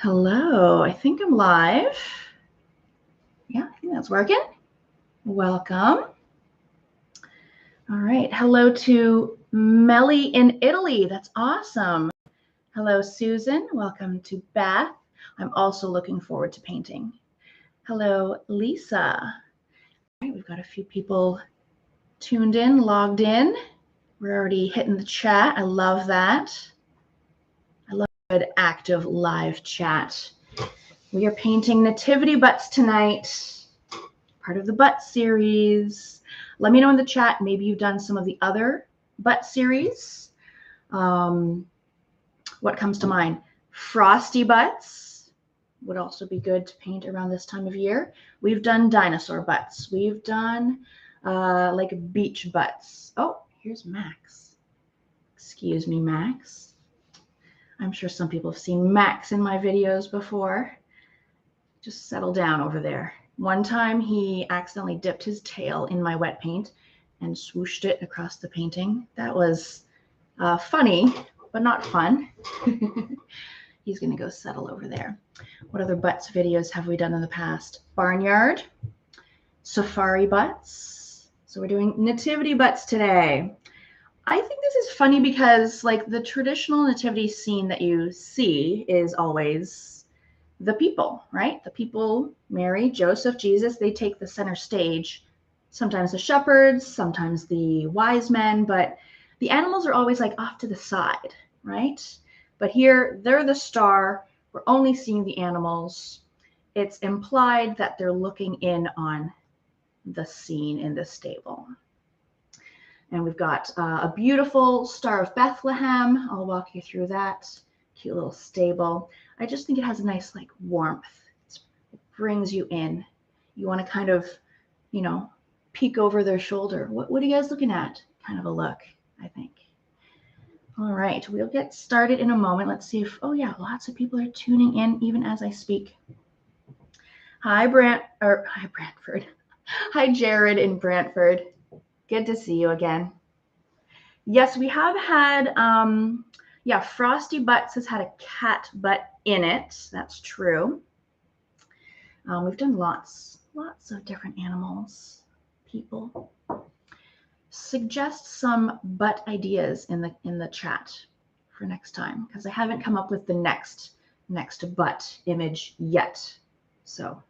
Hello, I think I'm live. Yeah, I think that's working. Welcome. All right, hello to Melly in Italy. That's awesome. Hello, Susan. Welcome to Beth. I'm also looking forward to painting. Hello, Lisa. All right, we've got a few people tuned in, logged in. We're already hitting the chat. I love that. I love a good active live chat. We are painting nativity butts tonight, part of the butt series. Let me know in the chat, maybe you've done some of the other butt series. What comes to mind? Frosty butts would also be good to paint around this time of year. We've done dinosaur butts. We've done like beach butts. Oh, here's Max. Excuse me, Max. I'm sure some people have seen Max in my videos before. Just settle down over there. One time he accidentally dipped his tail in my wet paint and swooshed it across the painting. That was funny, but not fun. He's gonna go settle over there. What other butts videos have we done in the past? Barnyard, safari butts. So we're doing nativity butts today. I think this is funny because like the traditional nativity scene that you see is always the people, right? The people, Mary, Joseph, Jesus, they take the center stage. Sometimes the shepherds, sometimes the wise men, but the animals are always like off to the side, right? But here, they're the star. We're only seeing the animals. It's implied that they're looking in on the scene in the stable. And we've got a beautiful Star of Bethlehem. I'll walk you through that. Cute little stable. I just think it has a nice like warmth. It brings you in. You want to kind of, you know, peek over their shoulder. What are you guys looking at? Kind of a look, I think. All right, we'll get started in a moment. Let's see if, oh yeah, lots of people are tuning in even as I speak. Hi, hi, Brantford. Hi, Jared in Brantford. Good to see you again. Yes, we have had, yeah, Frosty Butts has had a cat butt in it. That's true. We've done lots of different animals, people. Suggest some butt ideas in the chat for next time, because I haven't come up with the next butt image yet. So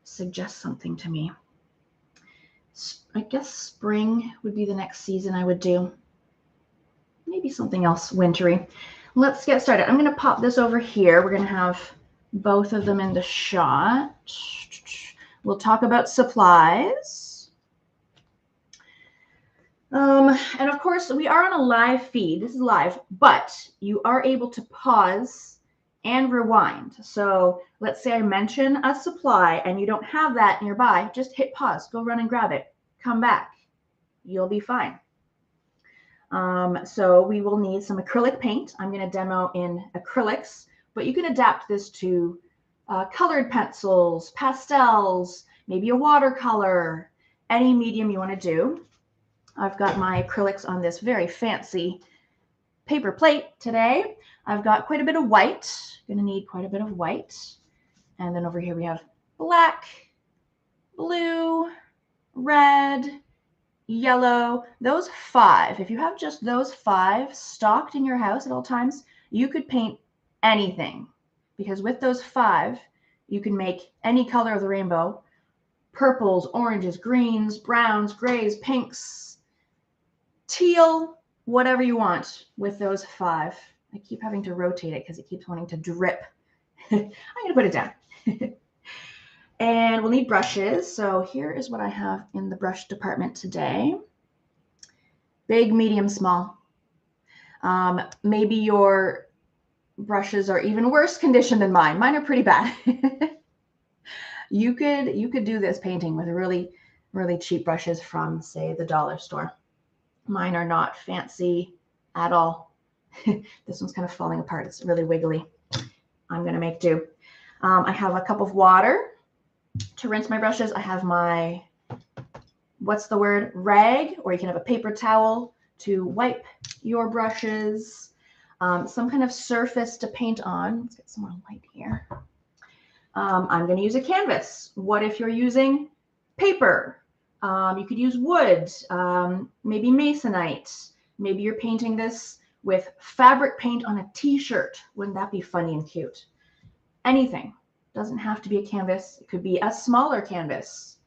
suggest something to me. I guess spring would be the next season I would do. Maybe something else wintry. Let's get started. I'm going to pop this over here. We're going to have both of them in the shot. We'll talk about supplies. And of course, we are on a live feed. This is live, but you are able to pause and rewind. So let's say I mention a supply and you don't have that nearby, just hit pause, go run and grab it, come back. You'll be fine. So we will need some acrylic paint. I'm going to demo in acrylics, but you can adapt this to colored pencils, pastels, maybe a watercolor, any medium you want to do. I've got my acrylics on this very fancy paper plate today. I've got quite a bit of white. Going to need quite a bit of white. And then over here we have black, blue, red, yellow. Those 5, if you have just those 5 stocked in your house at all times, you could paint anything, because with those 5, you can make any color of the rainbow: purples, oranges, greens, browns, grays, pinks, teal, whatever you want with those 5. I keep having to rotate it because it keeps wanting to drip. I'm going to put it down. And we'll need brushes. So here is what I have in the brush department today. Big, medium, small. Maybe your brushes are even worse condition than mine. Mine are pretty bad. You could do this painting with really, really cheap brushes from, say, the dollar store. Mine are not fancy at all. This one's kind of falling apart. It's really wiggly. I'm going to make do. I have a cup of water to rinse my brushes. I have my, what's the word, rag, or you can have a paper towel to wipe your brushes. some kind of surface to paint on. Let's get some more light here. I'm going to use a canvas. What if you're using paper? You could use wood, maybe masonite. Maybe you're painting this with fabric paint on a t-shirt. Wouldn't that be funny and cute? Anything. Doesn't have to be a canvas. It could be a smaller canvas.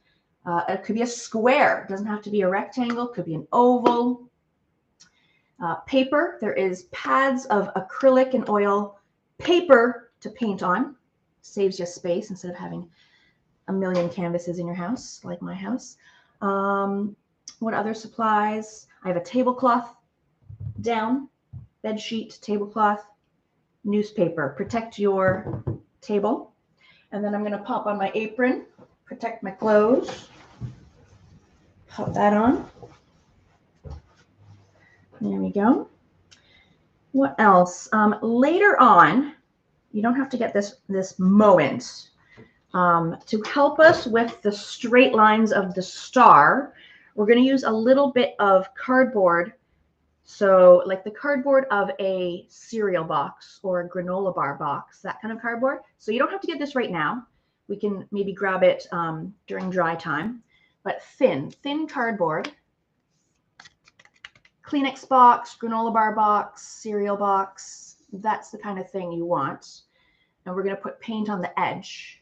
It could be a square. It doesn't have to be a rectangle. It could be an oval. Paper. There is pads of acrylic and oil paper to paint on. Saves you space instead of having a million canvases in your house, like my house. What other supplies? I have a tablecloth down, bed sheet, tablecloth, newspaper. Protect your table. And then I'm going to pop on my apron, protect my clothes. Pop that on. There we go. What else? Later on, you don't have to get this moment. To help us with the straight lines of the star, we're going to use a little bit of cardboard. So like the cardboard of a cereal box or a granola bar box, that kind of cardboard. So you don't have to get this right now. We can maybe grab it during dry time, but thin cardboard. Kleenex box, granola bar box, cereal box, that's the kind of thing you want. And we're going to put paint on the edge,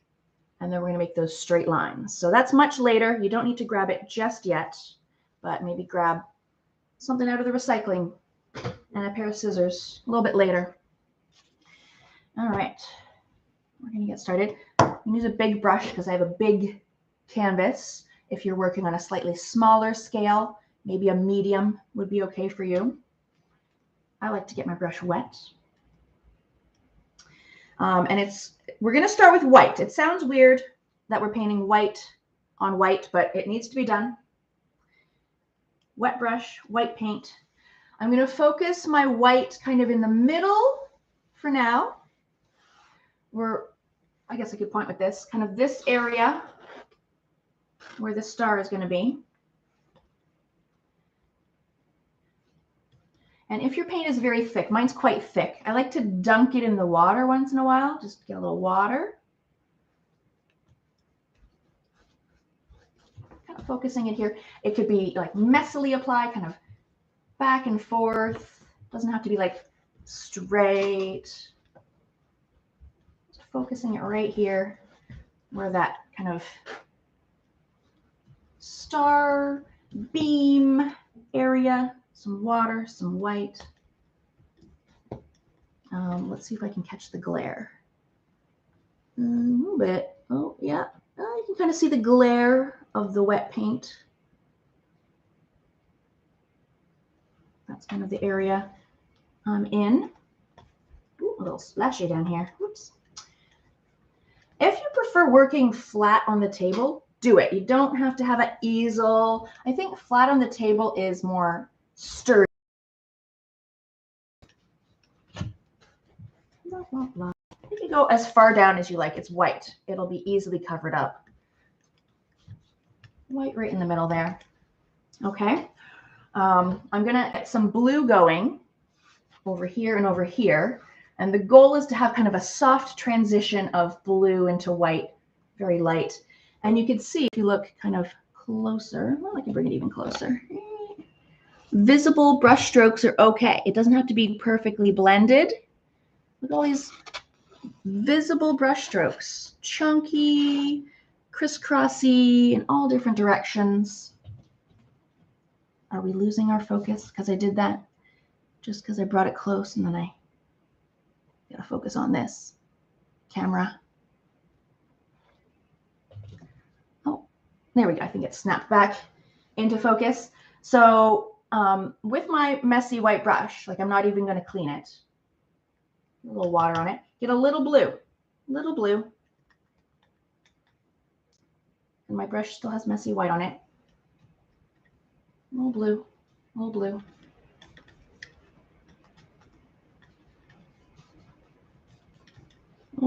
and then we're going to make those straight lines. So that's much later. You don't need to grab it just yet, but maybe grab something out of the recycling and a pair of scissors a little bit later. All right, we're going to get started. I'm going to use a big brush because I have a big canvas. If you're working on a slightly smaller scale, maybe a medium would be okay for you. I like to get my brush wet. And we're going to start with white. It sounds weird that we're painting white on white, but it needs to be done. Wet brush, white paint. I'm going to focus my white kind of in the middle for now. I guess I could point with this, kind of this area where the star is going to be. And if your paint is very thick, mine's quite thick, I like to dunk it in the water once in a while, just get a little water. Kind of focusing it here. It could be like messily applied, kind of back and forth. Doesn't have to be like straight. Just focusing it right here where that kind of star beam area. Some water, some white. Let's see if I can catch the glare. A little bit. Oh, yeah. You can kind of see the glare of the wet paint. That's kind of the area I'm in. Ooh, a little splashy down here. Whoops. If you prefer working flat on the table, do it. You don't have to have an easel. I think flat on the table is more sturdy. Blah, blah, blah. You can go as far down as you like. It's white. It'll be easily covered up. White right in the middle there. Okay. I'm going to get some blue going over here and over here. And the goal is to have kind of a soft transition of blue into white, very light. And you can see if you look kind of closer, well, I can bring it even closer. Visible brush strokes are okay. It doesn't have to be perfectly blended. Look at all these visible brush strokes, chunky, crisscrossy, in all different directions. Are we losing our focus because I did that? Just because I brought it close and then I gotta focus on this camera. Oh, there we go. I think it snapped back into focus. So with my messy white brush, like I'm not even going to clean it. A little water on it. Get a little blue. And my brush still has messy white on it. A little blue. A little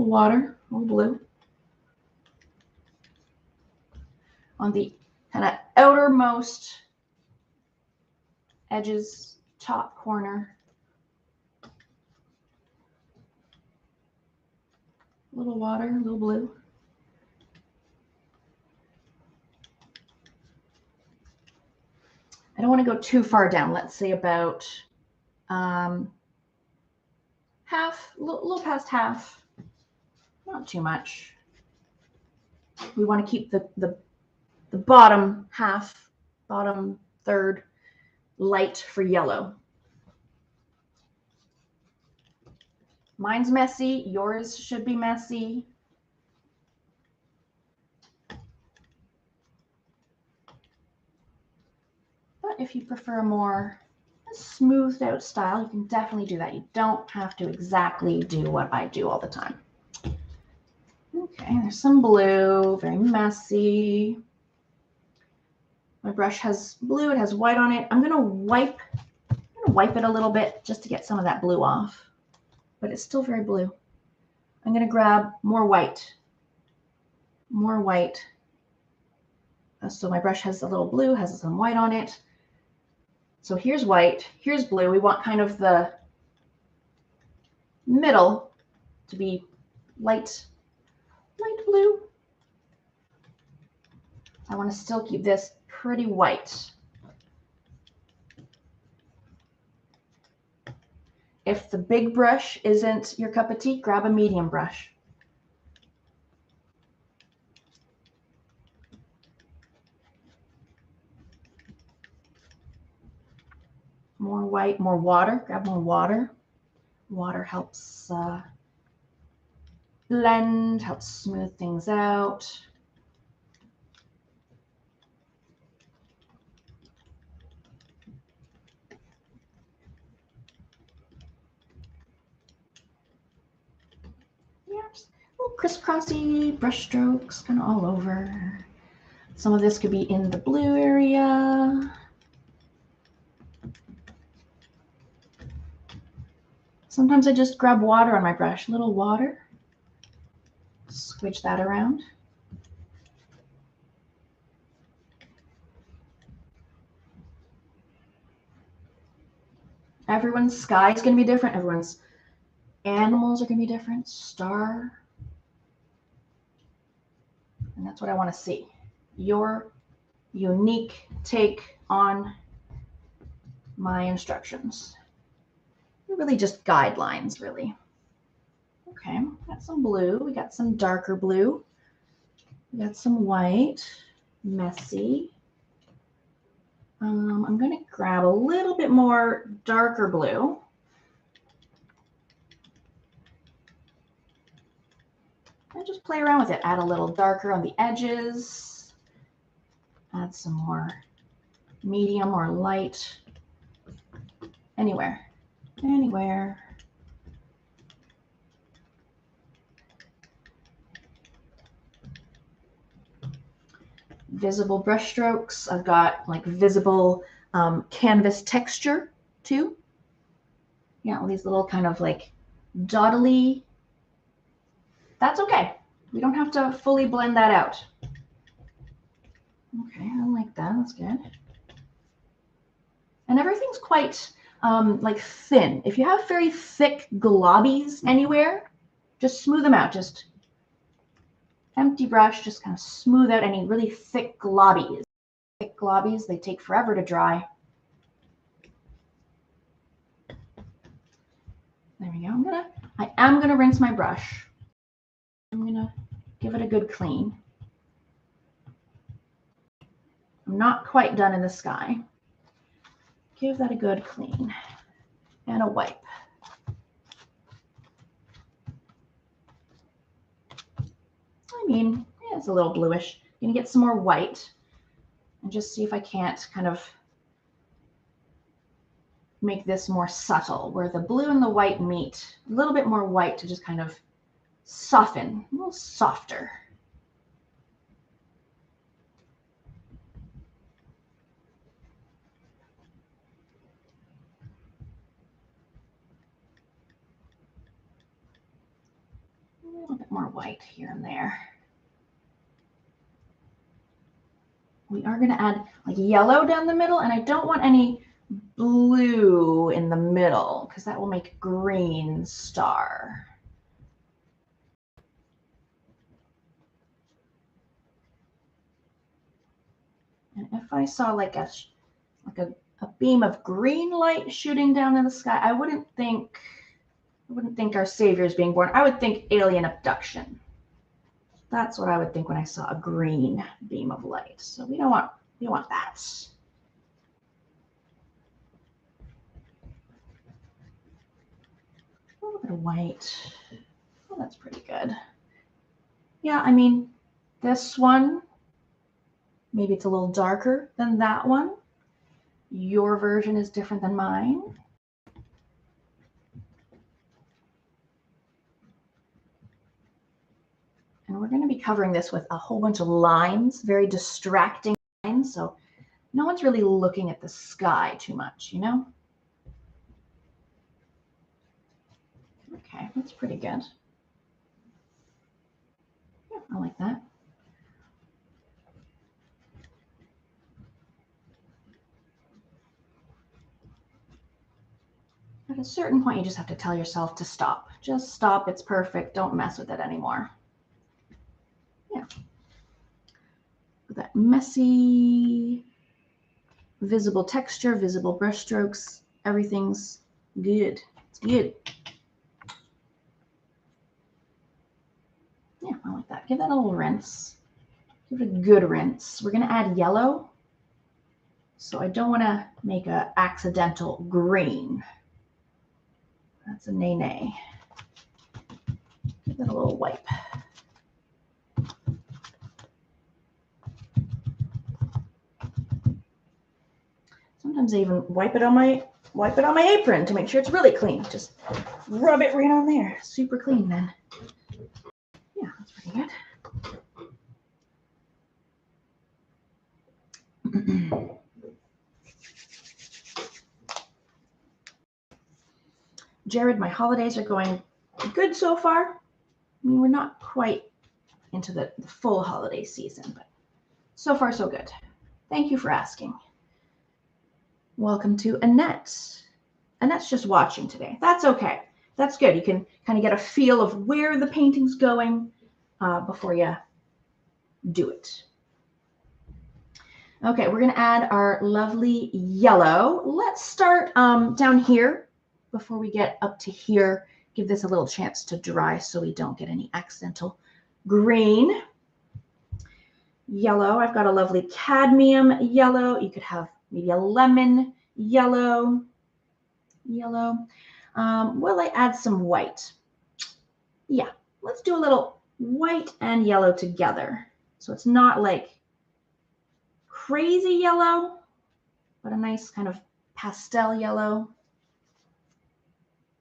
water. A little blue. On the kind of outermost edges, top corner. A little water, a little blue. I don't want to go too far down. Let's say about half, a little past half, not too much. We want to keep the bottom half, bottom third light for yellow. Mine's messy, yours should be messy. But if you prefer a more smoothed out style, you can definitely do that. You don't have to exactly do what I do all the time. Okay, there's some blue, very messy. My brush has blue, it has white on it. I'm gonna wipe it a little bit just to get some of that blue off, but it's still very blue. I'm gonna grab more white. So my brush has a little blue, has some white on it. So here's white, here's blue. We want kind of the middle to be light blue. I want to still keep this pretty white. If the big brush isn't your cup of tea, grab a medium brush. More white, more water. Grab more water. Water helps blend, helps smooth things out. Yeah, just little crisscrossy brush strokes kind of all over. Some of this could be in the blue area. Sometimes I just grab water on my brush, a little water. Squidge that around. Everyone's sky is going to be different. Everyone's animals are going to be different. Star. And that's what I want to see. Your unique take on my instructions. They're really just guidelines, really. Okay, got some blue. We got some darker blue. We got some white, messy. I'm going to grab a little bit more darker blue. And just play around with it. Add a little darker on the edges. Add some more medium or light. Anywhere. Visible brush strokes. I've got like visible canvas texture too. Yeah, all these little kind of like dottly. That's okay. We don't have to fully blend that out. Okay, I like that. That's good. And everything's quite like thin. If you have very thick globbies anywhere, just smooth them out. Just empty brush, just kind of smooth out any really thick globbies. Thick globbies, they take forever to dry. There we go. I am gonna rinse my brush. I'm gonna give it a good clean. I'm not quite done in the sky. Give that a good clean and a wipe. I mean, yeah, it's a little bluish. I'm gonna get some more white and just see if I can't kind of make this more subtle, where the blue and the white meet. A little bit more white to just kind of soften, a little softer. A little bit more white here and there. We are going to add like yellow down the middle, and I don't want any blue in the middle because that will make a green star. And if I saw like a beam of green light shooting down in the sky, I wouldn't think our Savior is being born. I would think alien abduction. That's what I would think when I saw a green beam of light. So we don't want that. A little bit of white. Oh, that's pretty good. Yeah, I mean, this one, maybe it's a little darker than that one. Your version is different than mine. And we're going to be covering this with a whole bunch of lines, very distracting lines. So no one's really looking at the sky too much, you know? Okay, that's pretty good. Yeah, I like that. At a certain point, you just have to tell yourself to stop. Just stop. It's perfect. Don't mess with it anymore. Yeah. With that messy, visible texture, visible brush strokes, everything's good. It's good. Yeah, I like that. Give that a little rinse. Give it a good rinse. We're going to add yellow. So I don't want to make an accidental green. That's a nay-nay. Give that a little wipe. Sometimes I even wipe it on my apron to make sure it's really clean. Just rub it right on there. Super clean then. Yeah, that's pretty good. Jared, my holidays are going good so far. I mean, we're not quite into the full holiday season, but so far so good. Thank you for asking. Welcome to Annette. Annette's just watching today. That's okay. That's good. You can kind of get a feel of where the painting's going before you do it. Okay, we're going to add our lovely yellow. Let's start down here before we get up to here. Give this a little chance to dry so we don't get any accidental green. Yellow, I've got a lovely cadmium yellow. You could have maybe a lemon yellow. Will I add some white? Yeah, let's do a little white and yellow together. So it's not like crazy yellow, but a nice kind of pastel yellow.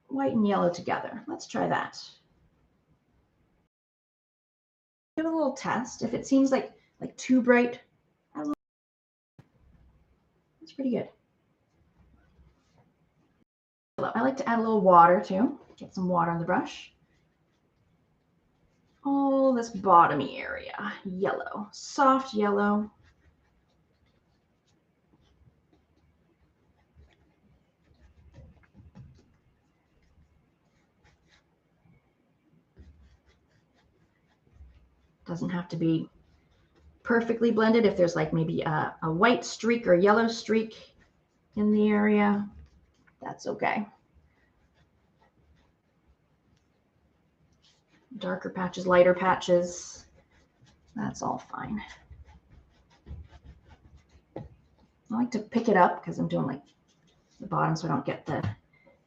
White and yellow together. Let's try that. Give it a little test. If it seems like too bright, that's pretty good. I like to add a little water too. Get some water on the brush. Oh, this bottomy area, yellow, soft yellow. Doesn't have to be perfectly blended. If there's like maybe a white streak or yellow streak in the area, that's okay. Darker patches, lighter patches, that's all fine. I like to pick it up because I'm doing like the bottom so I don't get the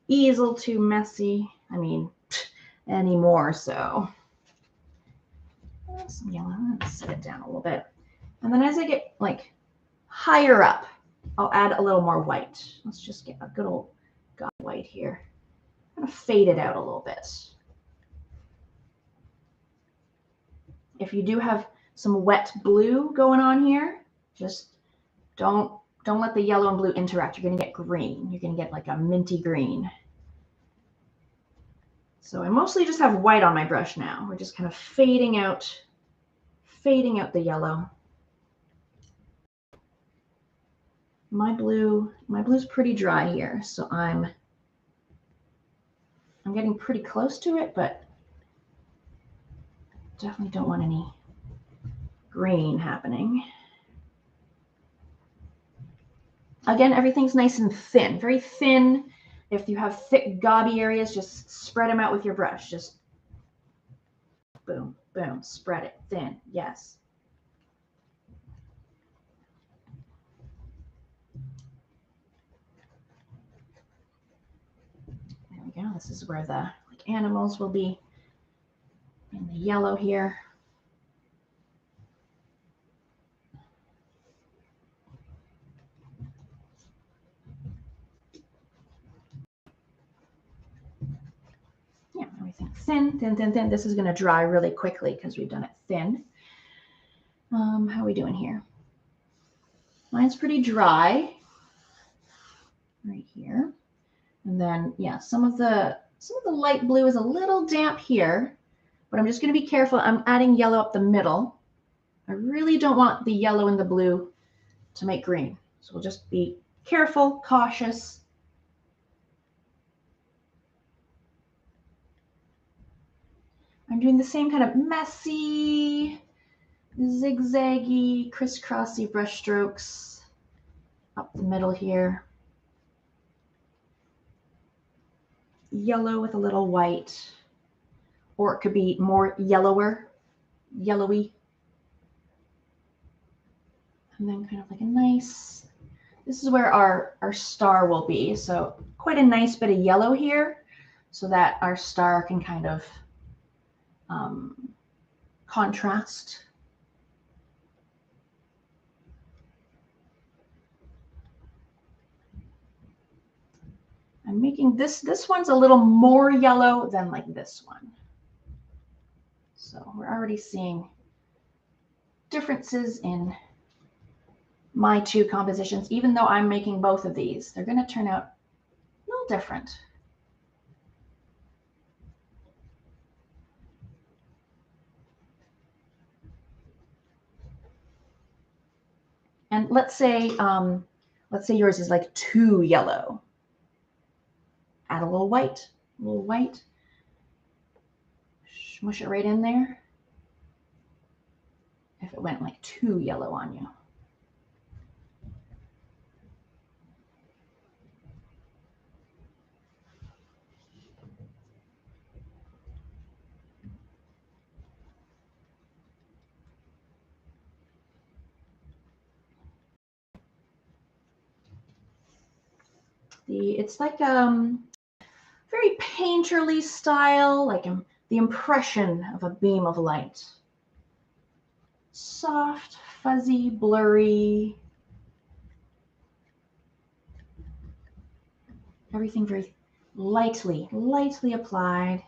easel too messy. I mean, anymore so. Some yellow. Let's set it down a little bit. And then as I get like higher up, I'll add a little more white. Let's just get a good old white here. I'm going to fade it out a little bit. If you do have some wet blue going on here, just don't let the yellow and blue interact. You're going to get green. You're going to get like a minty green. So I mostly just have white on my brush now. We're just kind of fading out the yellow. My blue's pretty dry here, so I'm getting pretty close to it, but definitely don't want any green happening. Again, everything's nice and thin, very thin. If you have thick, gobby areas, just spread them out with your brush. Just boom, boom, spread it thin. Yes. There we go. This is where the animals will be in the yellow here. Yeah, everything thin, thin, thin, thin. This is going to dry really quickly because we've done it thin. How are we doing here? Mine's pretty dry right here. And then, yeah, some of the light blue is a little damp here, but I'm just going to be careful. I'm adding yellow up the middle. I really don't want the yellow and the blue to make green. So we'll just be careful, cautious. I'm doing the same kind of messy, zigzaggy, crisscrossy brush strokes up the middle here. Yellow with a little white, or it could be more yellowy. And then kind of like a nice, this is where our star will be. So quite a nice bit of yellow here so that our star can kind of contrast. I'm making this one's a little more yellow than like this one. So we're already seeing differences in my two compositions. Even though I'm making both of these, they're going to turn out a little different. And let's say yours is like too yellow. Add a little white, Smush it right in there. If it went like too yellow on you. It's like very painterly style, like the impression of a beam of light. Soft, fuzzy, blurry. Everything very lightly applied.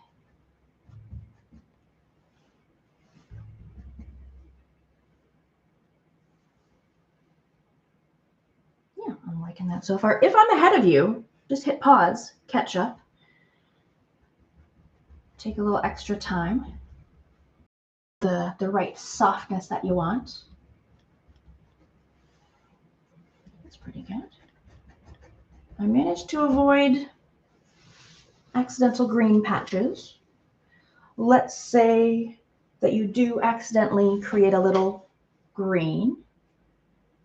Yeah, I'm liking that so far. If I'm ahead of you, just hit pause, catch up. Take a little extra time. The right softness that you want. That's pretty good. I managed to avoid accidental green patches. Let's say that you do accidentally create a little green.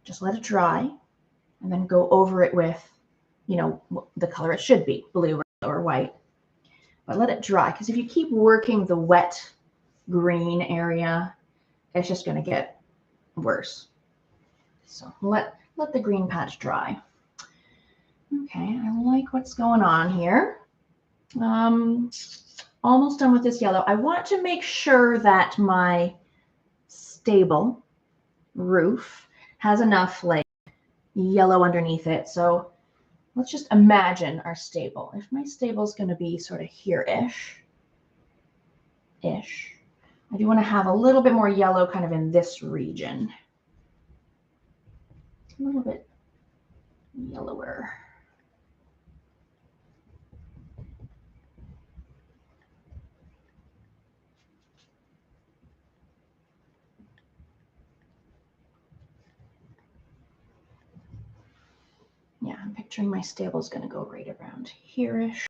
Just let it dry and then go over it with, the color it should be, blue or white. But let it dry, because if you keep working the wet green area, it's just going to get worse. So let the green patch dry. Okay, I like what's going on here. Almost done with this yellow. I want to make sure that my stable roof has enough like yellow underneath it. So let's just imagine our stable. If my stable is going to be sort of here-ish, I do want to have a little bit more yellow kind of in this region. A little bit yellower. Yeah, I'm picturing my stable is going to go right around here-ish.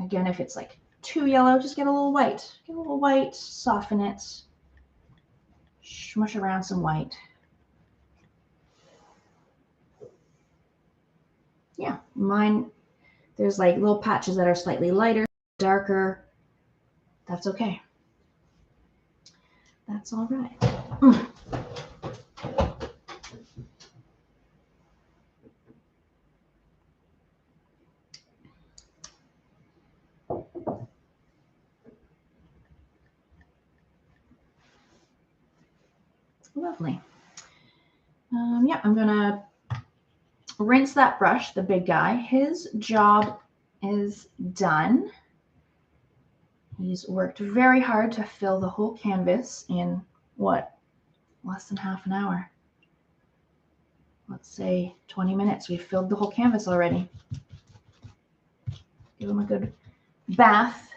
Again, if it's like too yellow, just get a little white. Get a little white, soften it, smush around some white. Yeah, mine, there's like little patches that are slightly lighter, darker. That's okay. That's all right. Lovely. Yeah, I'm gonna rinse that brush, the big guy. His job is done. He's worked very hard to fill the whole canvas in what? Less than half an hour. Let's say 20 minutes. We've filled the whole canvas already. Give him a good bath.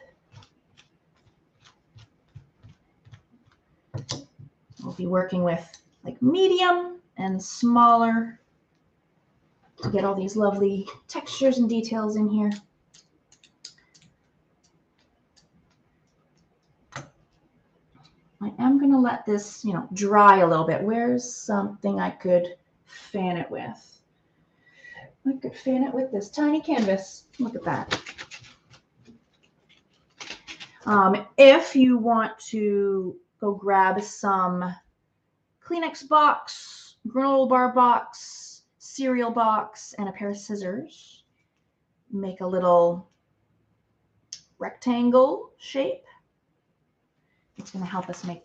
We'll be working with like medium and smaller to get all these lovely textures and details in here. I am going to let this, dry a little bit. Where's something I could fan it with? I could fan it with this tiny canvas. Look at that. If you want to go grab some Kleenex box, granola bar box, cereal box, and a pair of scissors, make a little rectangle shape. It's going to help us make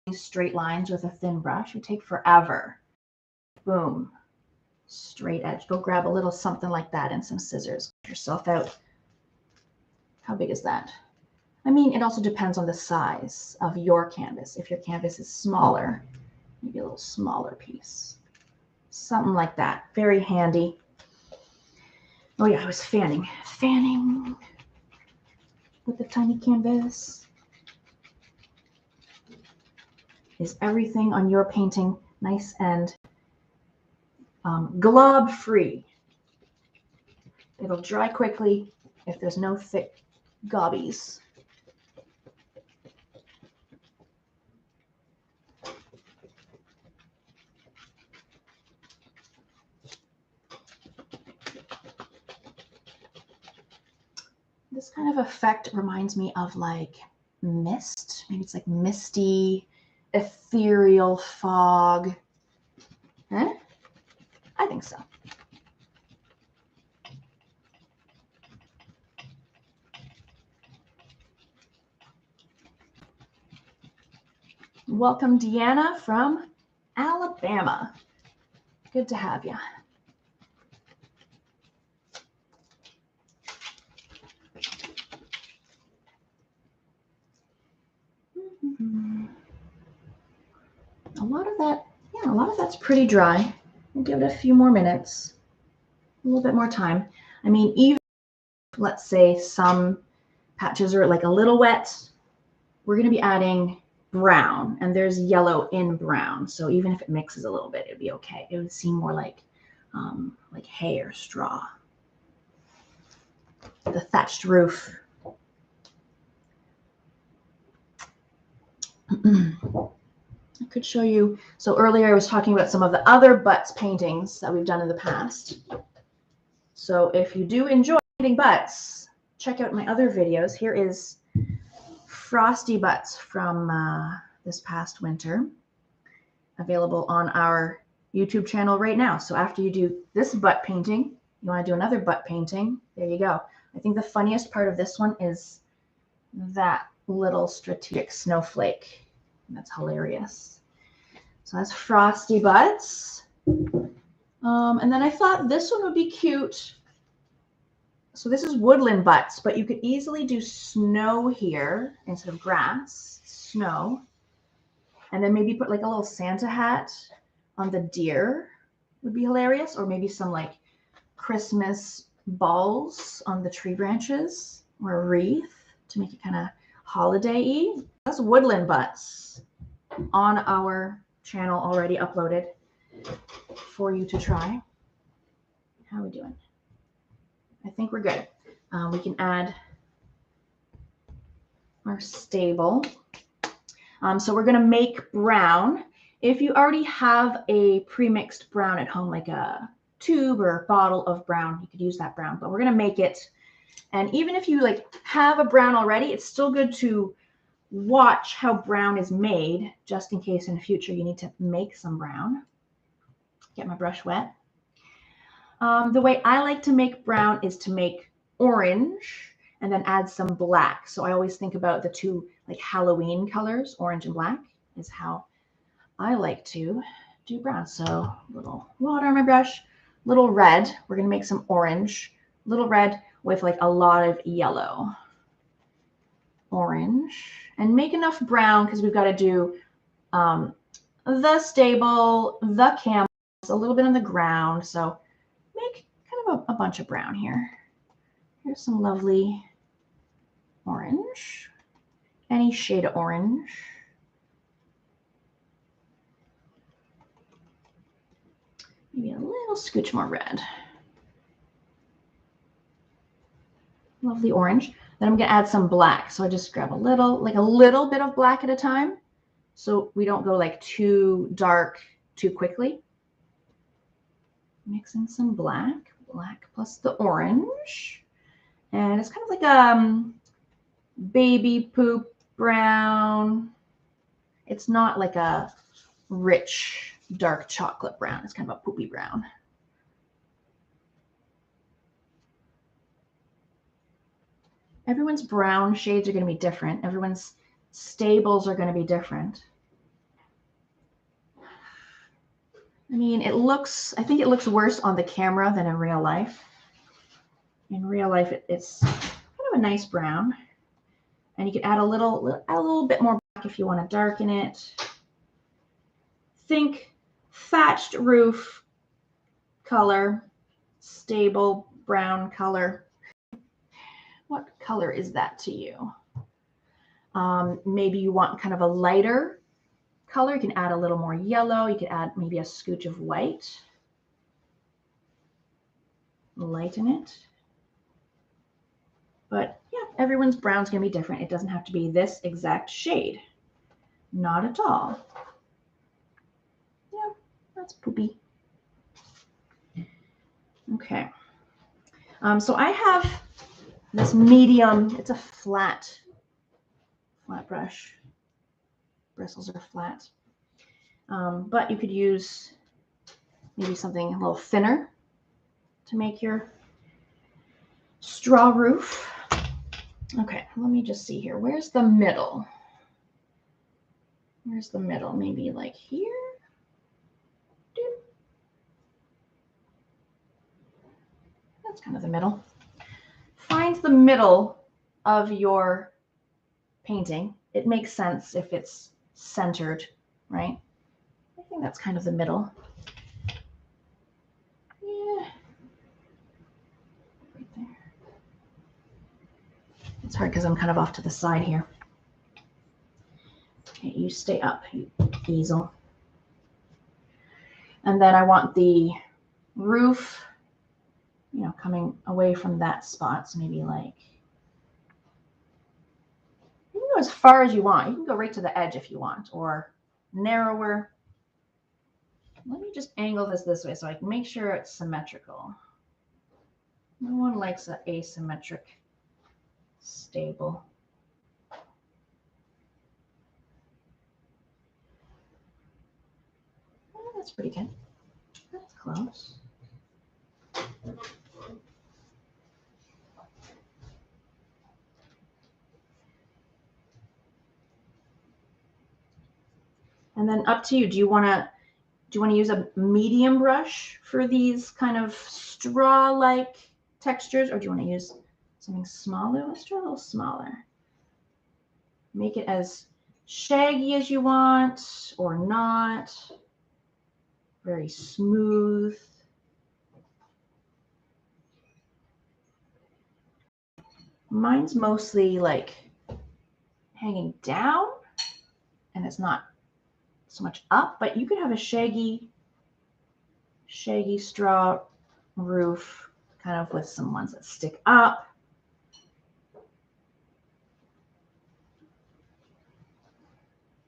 these straight lines with a thin brush. It would take forever. Boom. Straight edge. Go grab a little something like that and some scissors. Cut yourself out. How big is that? I mean, it also depends on the size of your canvas. If your canvas is smaller, maybe a little smaller piece. Something like that. Very handy. Oh yeah, I was fanning. Fanning with the tiny canvas. Is everything on your painting nice and glob free? It'll dry quickly if there's no thick gobbies. This kind of effect reminds me of like mist. Maybe it's like misty, ethereal fog. Huh? I think so. Welcome, Deanna from Alabama. Good to have you. A lot of that's pretty dry. We'll give it a few more minutes, a little bit more time. I mean, even let's say some patches are like a little wet, we're going to be adding brown, and there's yellow in brown. So even if it mixes a little bit, it'd be okay. It would seem more like hay or straw. The thatched roof. I could show you. So earlier I was talking about some of the other butts paintings that we've done in the past. So if you do enjoy painting butts, check out my other videos. Here is frosty butts from this past winter, available on our YouTube channel right now. So after you do this butt painting, you want to do another butt painting, there you go. I think the funniest part of this one is that little strategic snowflake. That's hilarious. So that's frosty butts. And then I thought this one would be cute. So this is woodland butts, but you could easily do snow here instead of grass, snow. And then maybe put like a little Santa hat on the deer would be hilarious. Or maybe some like Christmas balls on the tree branches or a wreath to make it kind of holiday-y. That's woodland butts on our channel already uploaded for you to try. How are we doing? I think we're good. We can add our stable. So we're going to make brown. If you already have a pre-mixed brown at home, like a tube or bottle of brown, you could use that brown, but we're going to make it. And even if you like have a brown already, it's still good to watch how brown is made, just in case in the future you need to make some brown. Get my brush wet. The way I like to make brown is to make orange and then add some black. So I always think about the two like Halloween colors, orange and black is how I like to do brown. So a little water on my brush, little red. We're going to make some orange, little red with like a lot of yellow. Orange. And make enough brown because we've got to do the stable, the camels, a little bit on the ground. So make kind of a bunch of brown here. Here's some lovely orange. Any shade of orange. Maybe a little scooch more red. Lovely orange. Then I'm going to add some black. So I just grab a little bit of black at a time. So we don't go like too dark too quickly. Mix in some black plus the orange. And it's kind of like baby poop brown. It's not like a rich dark chocolate brown. It's kind of a poopy brown. Everyone's brown shades are going to be different. Everyone's stables are going to be different. I mean, I think it looks worse on the camera than in real life. In real life, it's kind of a nice brown. And you can add a little bit more black if you want to darken it. Think thatched roof color, stable brown color. What color is that to you? Maybe you want kind of a lighter color. You can add a little more yellow. You could add maybe a scooch of white. Lighten it. But yeah, everyone's brown's going to be different. It doesn't have to be this exact shade. Not at all. Yeah, that's poopy. Okay. So I have this medium, it's a flat brush. Bristles are flat. But you could use maybe something a little thinner to make your straw roof. Okay, let me just see here. Where's the middle? Where's the middle? Maybe like here? That's kind of the middle. Find the middle of your painting. It makes sense if it's centered, right? I think that's kind of the middle. Yeah. Right there. It's hard because I'm kind of off to the side here. Okay, you stay up, you easel. And then I want the roof, you know, coming away from that spot. So maybe like, you can go as far as you want. You can go right to the edge if you want, or narrower. Let me just angle this way so I can make sure it's symmetrical. No one likes an asymmetric stable. Oh, that's pretty good. That's close. And then up to you. Do you want to use a medium brush for these kind of straw-like textures, or do you want to use something smaller? Let's try a little smaller. Make it as shaggy as you want or not. Very smooth. Mine's mostly like hanging down and it's not so much up, but you could have a shaggy straw roof kind of with some ones that stick up.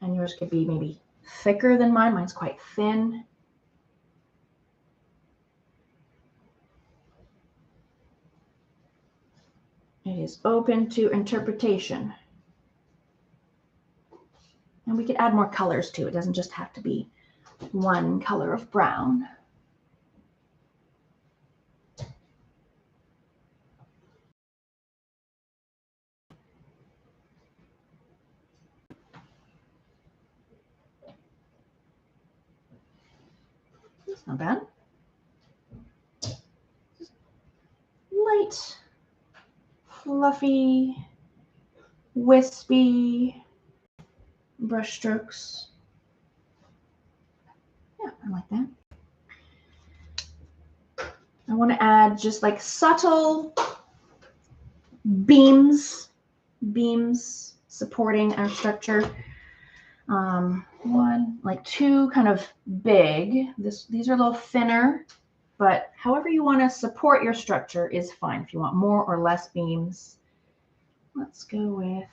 And yours could be maybe thicker than mine. Mine's quite thin. It is open to interpretation. And we could add more colors too. It doesn't just have to be one color of brown. That's not bad. Light, fluffy, wispy brush strokes. Yeah, I like that. I want to add just like subtle beams supporting our structure. One, like two kind of big. These are a little thinner, but however you want to support your structure is fine. If you want more or less beams, let's go with,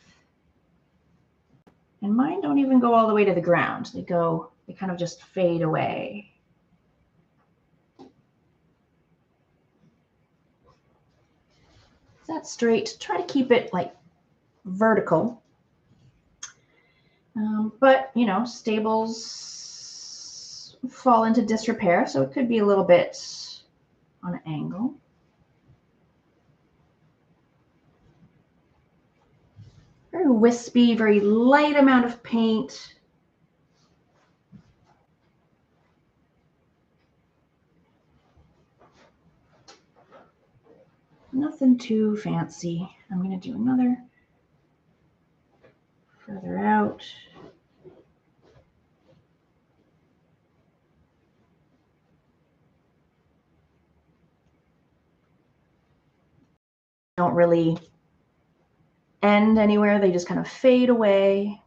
and mine don't even go all the way to the ground. They kind of just fade away. That's straight. Try to keep it like vertical. But, you know, stables fall into disrepair, so it could be a little bit on an angle. Very wispy, very light amount of paint. Nothing too fancy. I'm going to do another further out. Don't really end anywhere. They just kind of fade away.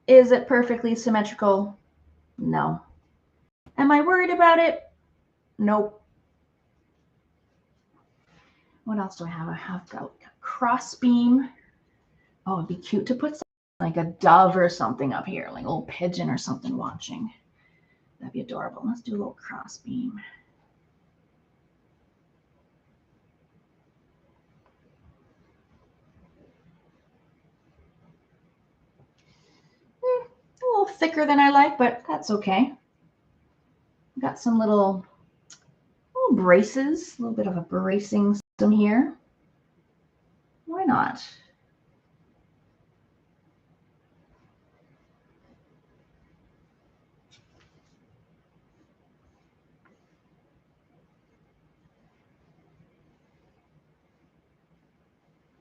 Is it perfectly symmetrical? No. Am I worried about it? Nope. What else do I have? I have got a cross beam. Oh, it'd be cute to put like a dove or something up here, like a little pigeon or something watching. That'd be adorable. Let's do a little cross beam. A little thicker than I like, but that's okay. Got some little braces, a little bit of a bracing system here. Why not?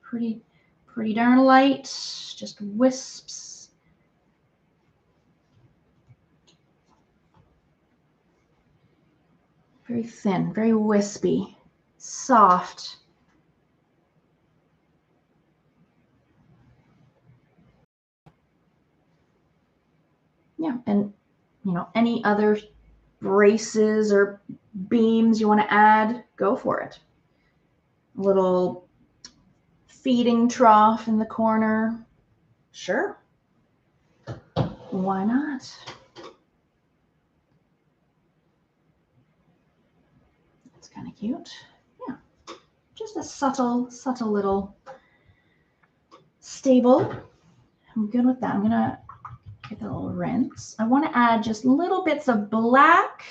Pretty darn light, just wisps. Very thin, very wispy, soft. Yeah, and you know, any other braces or beams you want to add, go for it. A little feeding trough in the corner. Sure. Why not? That's kind of cute. Yeah. Just a subtle little stable. I'm good with that. I'm going to get a little rinse. I want to add just little bits of black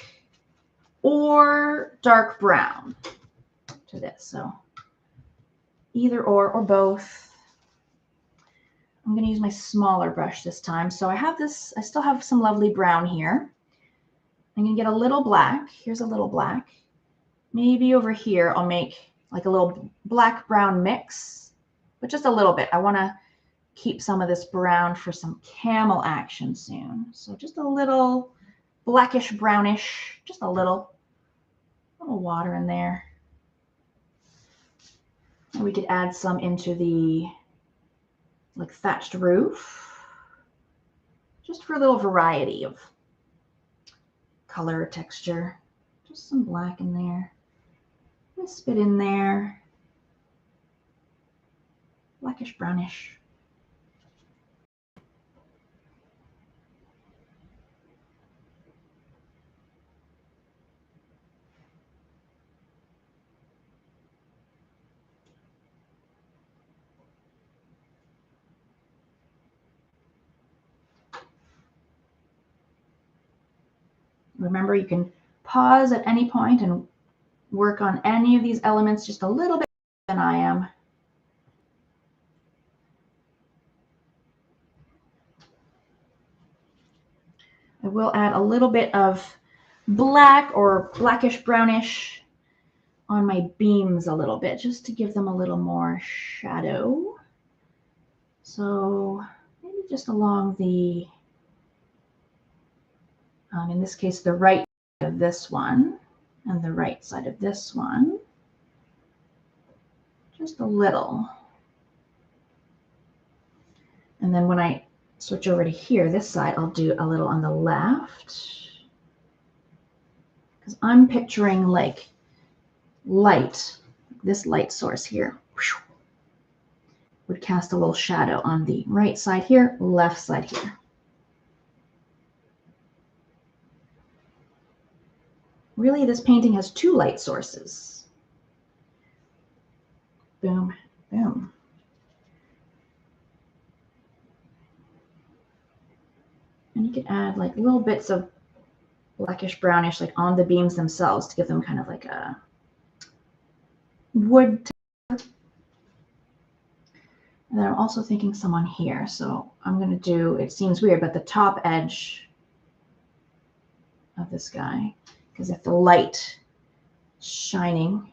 or dark brown to this. So either or both. I'm going to use my smaller brush this time. So I have this, I still have some lovely brown here. I'm going to get a little black. Here's a little black. Maybe over here I'll make like a little black brown mix, but just a little bit. I want to keep some of this brown for some camel action soon. So just a little blackish brownish, just a little water in there. And we could add some into the like thatched roof. just for a little variety of color, texture. Just some black in there. Wisp it in there. Blackish, brownish. Remember, you can pause at any point and work on any of these elements just a little bit than I am. I will add a little bit of black or blackish brownish on my beams a little bit, just to give them a little more shadow. So maybe just along the, in this case, the right side of this one and the right side of this one. Just a little. And then when I switch over to here, this side, I'll do a little on the left. Because I'm picturing like light, this light source here would cast a little shadow on the right side here, left side here. Really, this painting has two light sources. Boom, boom. And you could add like little bits of blackish brownish like on the beams themselves to give them kind of like a wood texture. And then I'm also thinking some on here. So I'm going to do, it seems weird, but the top edge of this guy, because if the light is shining,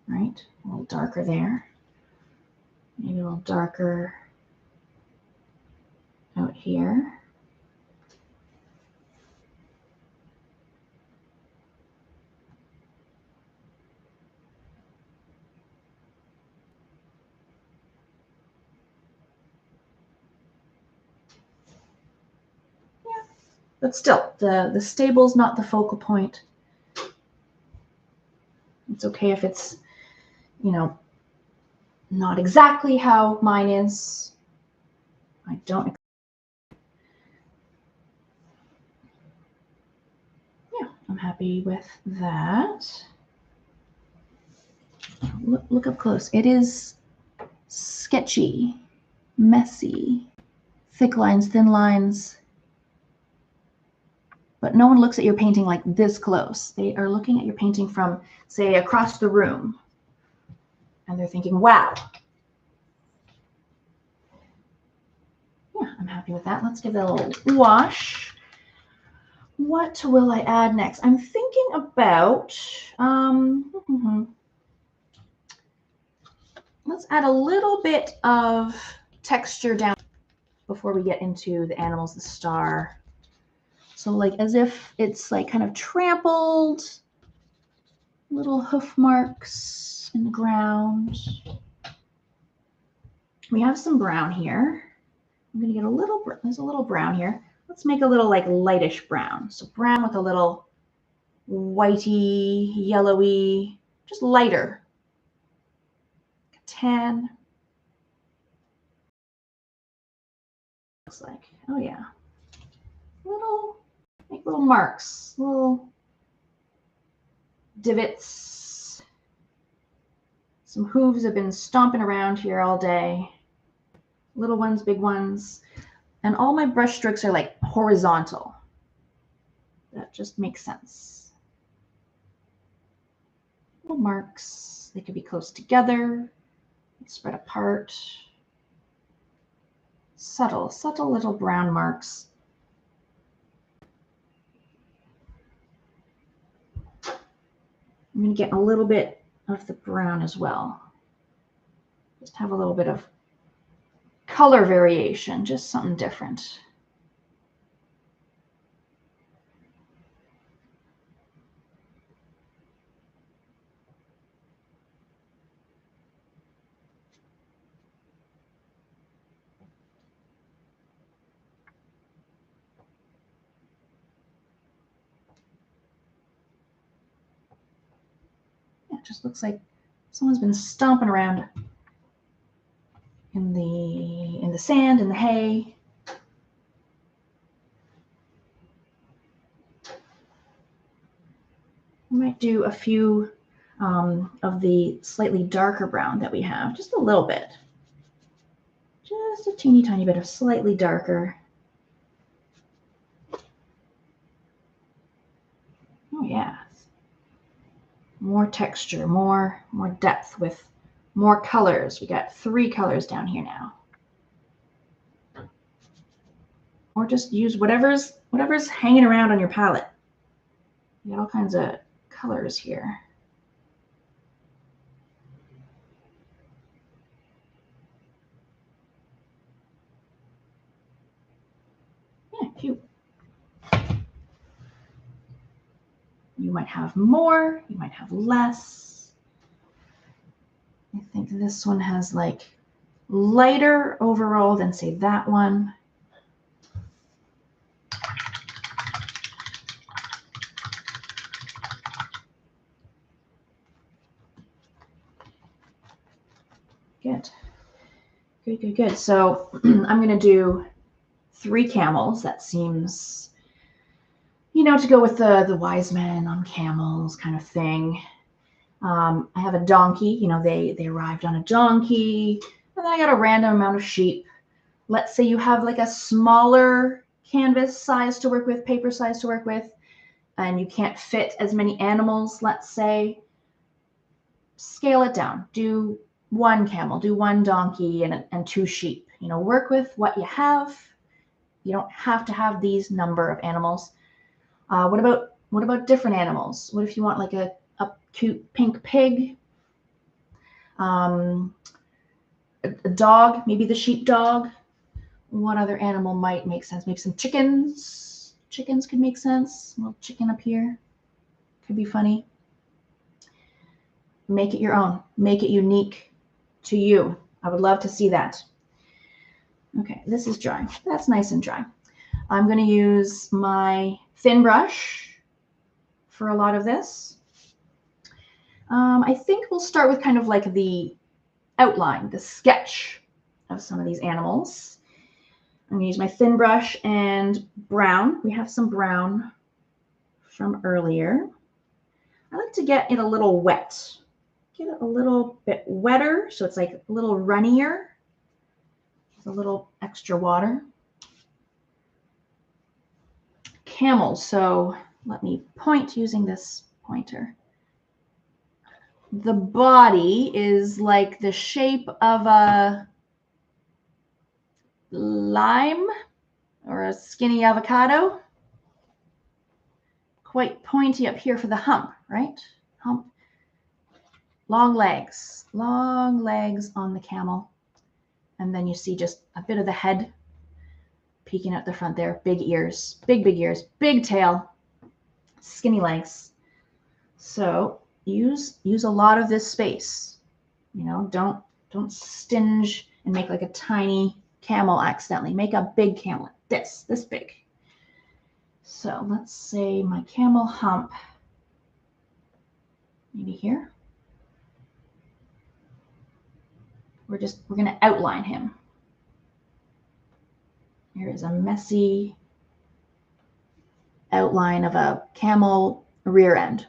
right, a little darker there, maybe a little darker out here. But still, the stable's not the focal point. It's okay if it's, you know, not exactly how mine is. I don't. Yeah, I'm happy with that. Look up close. It is sketchy, messy, thick lines, thin lines. But no one looks at your painting like this close. They are looking at your painting from, say, across the room. And they're thinking, wow. Yeah, I'm happy with that. Let's give that a little wash. What will I add next? I'm thinking about, let's add a little bit of texture down before we get into the animals, the star. So like as if it's like kind of trampled, little hoof marks in the ground. We have some brown here. I'm gonna get a little, there's a little brown here. Let's make a little like lightish brown. So brown with a little whitey, yellowy, just lighter. Tan. Looks like, oh yeah. Make little marks, little divots. Some hooves have been stomping around here all day. Little ones, big ones. And all my brush strokes are like horizontal. That just makes sense. Little marks. They could be close together, spread apart. Subtle, subtle little brown marks. I'm going to get a little bit of the brown as well. Just have a little bit of color variation, just something different. It just looks like someone's been stomping around in the sand, in the hay. I might do a few of the slightly darker brown that we have, just a little bit. Just a teeny tiny bit of slightly darker. Oh yeah. More texture, more depth with more colors. We got 3 colors down here now. Or just use whatever's hanging around on your palette. You got all kinds of colors here. Yeah, cute. You might have more, you might have less. I think this one has like lighter overall than say that one. Good. Good, good, good. So I'm going to do 3 camels. That seems, you know, to go with the wise men on camels kind of thing. I have a donkey. You know, they arrived on a donkey. And then I got a random amount of sheep. Let's say you have like a smaller canvas size to work with, paper size to work with, and you can't fit as many animals, let's say. Scale it down. Do 1 camel, do 1 donkey, and 2 sheep. You know, work with what you have. You don't have to have these number of animals. What about different animals? What if you want like a cute pink pig? A dog, maybe the sheep dog. What other animal might make sense? Maybe some chickens. Chickens could make sense. A little chicken up here. Could be funny. Make it your own. Make it unique to you. I would love to see that. Okay, this is dry. That's nice and dry. I'm going to use my thin brush for a lot of this. I think we'll start with kind of like the outline, the sketch of some of these animals. I'm going to use my thin brush and brown. We have some brown from earlier. I like to get it a little wet. Get it a little bit wetter so it's like a little runnier. With a little extra water. Camels. So let me point using this pointer. The body is like the shape of a lime or a skinny avocado. Quite pointy up here for the hump, right? Hump. Long legs on the camel. And then you see just a bit of the head peeking out the front there. Big ears, big ears, big tail, skinny legs. So use a lot of this space. You know, don't stinge and make like a tiny camel accidentally. Make a big camel, this big. So let's say my camel hump, maybe here. We're going to outline him. Here is a messy outline of a camel rear end.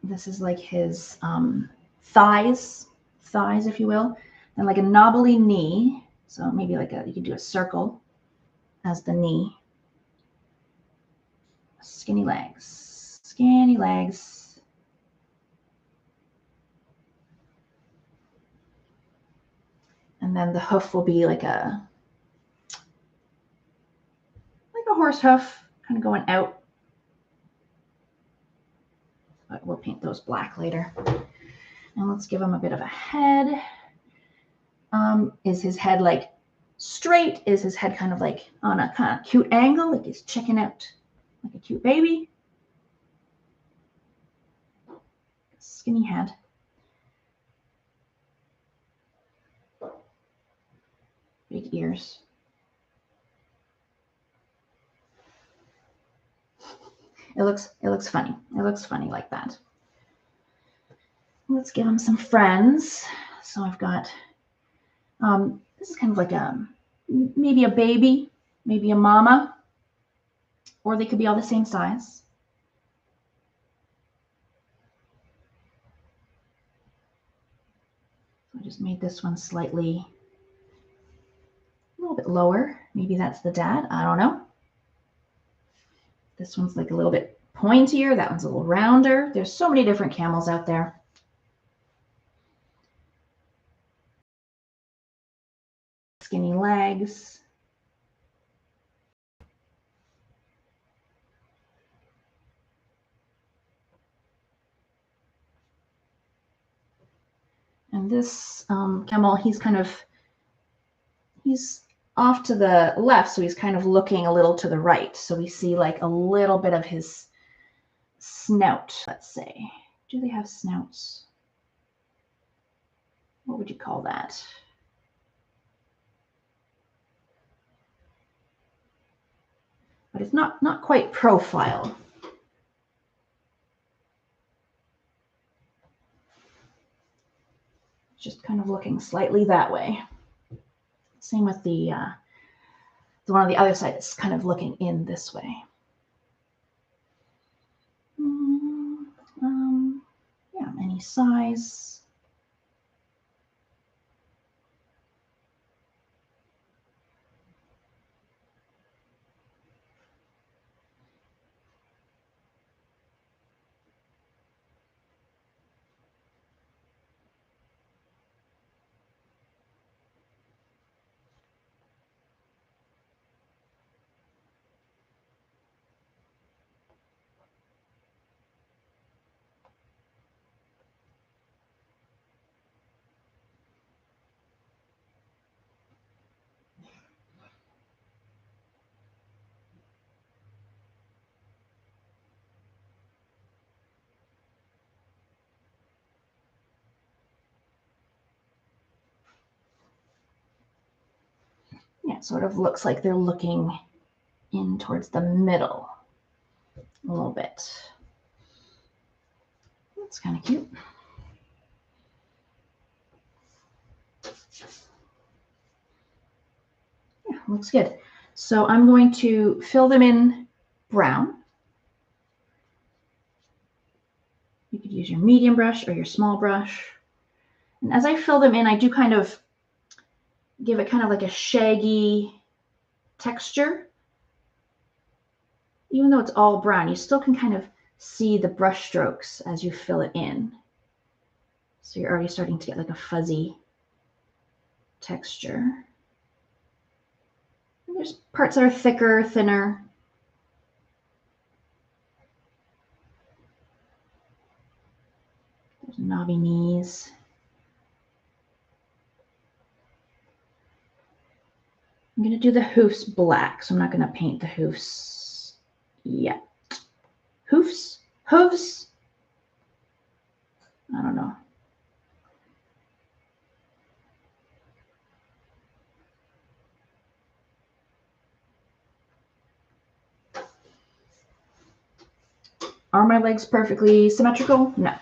This is like his thighs, if you will, and like a knobbly knee. So maybe like you could do a circle as the knee. Skinny legs, skinny legs. And then the hoof will be like a horse hoof, kind of going out. But we'll paint those black later. And let's give him a bit of a head. Is his head like straight? Is his head kind of like on a kind of cute angle, like he's checking out like a cute baby? Skinny head. Big ears. It looks funny. It looks funny like that. Let's give him some friends. So I've got, this is kind of like maybe a baby, maybe a mama, or they could be all the same size. So I just made this one slightly, a little bit lower. Maybe that's the dad, I don't know. This one's like a little bit pointier. That one's a little rounder. There's so many different camels out there. Skinny legs. And this camel, he's off to the left, so he's kind of looking a little to the right. So we see like a little bit of his snout, let's say. Do they have snouts? What would you call that? But it's not quite profile. Just kind of looking slightly that way. Same with the one on the other side. It's kind of looking in this way. Yeah, any size. Yeah, it sort of looks like they're looking in towards the middle a little bit. That's kind of cute. Yeah, looks good. So I'm going to fill them in brown. You could use your medium brush or your small brush. And as I fill them in, I do kind of give it kind of like a shaggy texture. Even though it's all brown, you still can kind of see the brush strokes as you fill it in. So you're already starting to get like a fuzzy texture. And there's parts that are thicker, thinner. There's knobby knees. I'm going to do the hoofs black, so I'm not going to paint the hoofs yet. Hoofs? Hooves? I don't know. Are my legs perfectly symmetrical? No.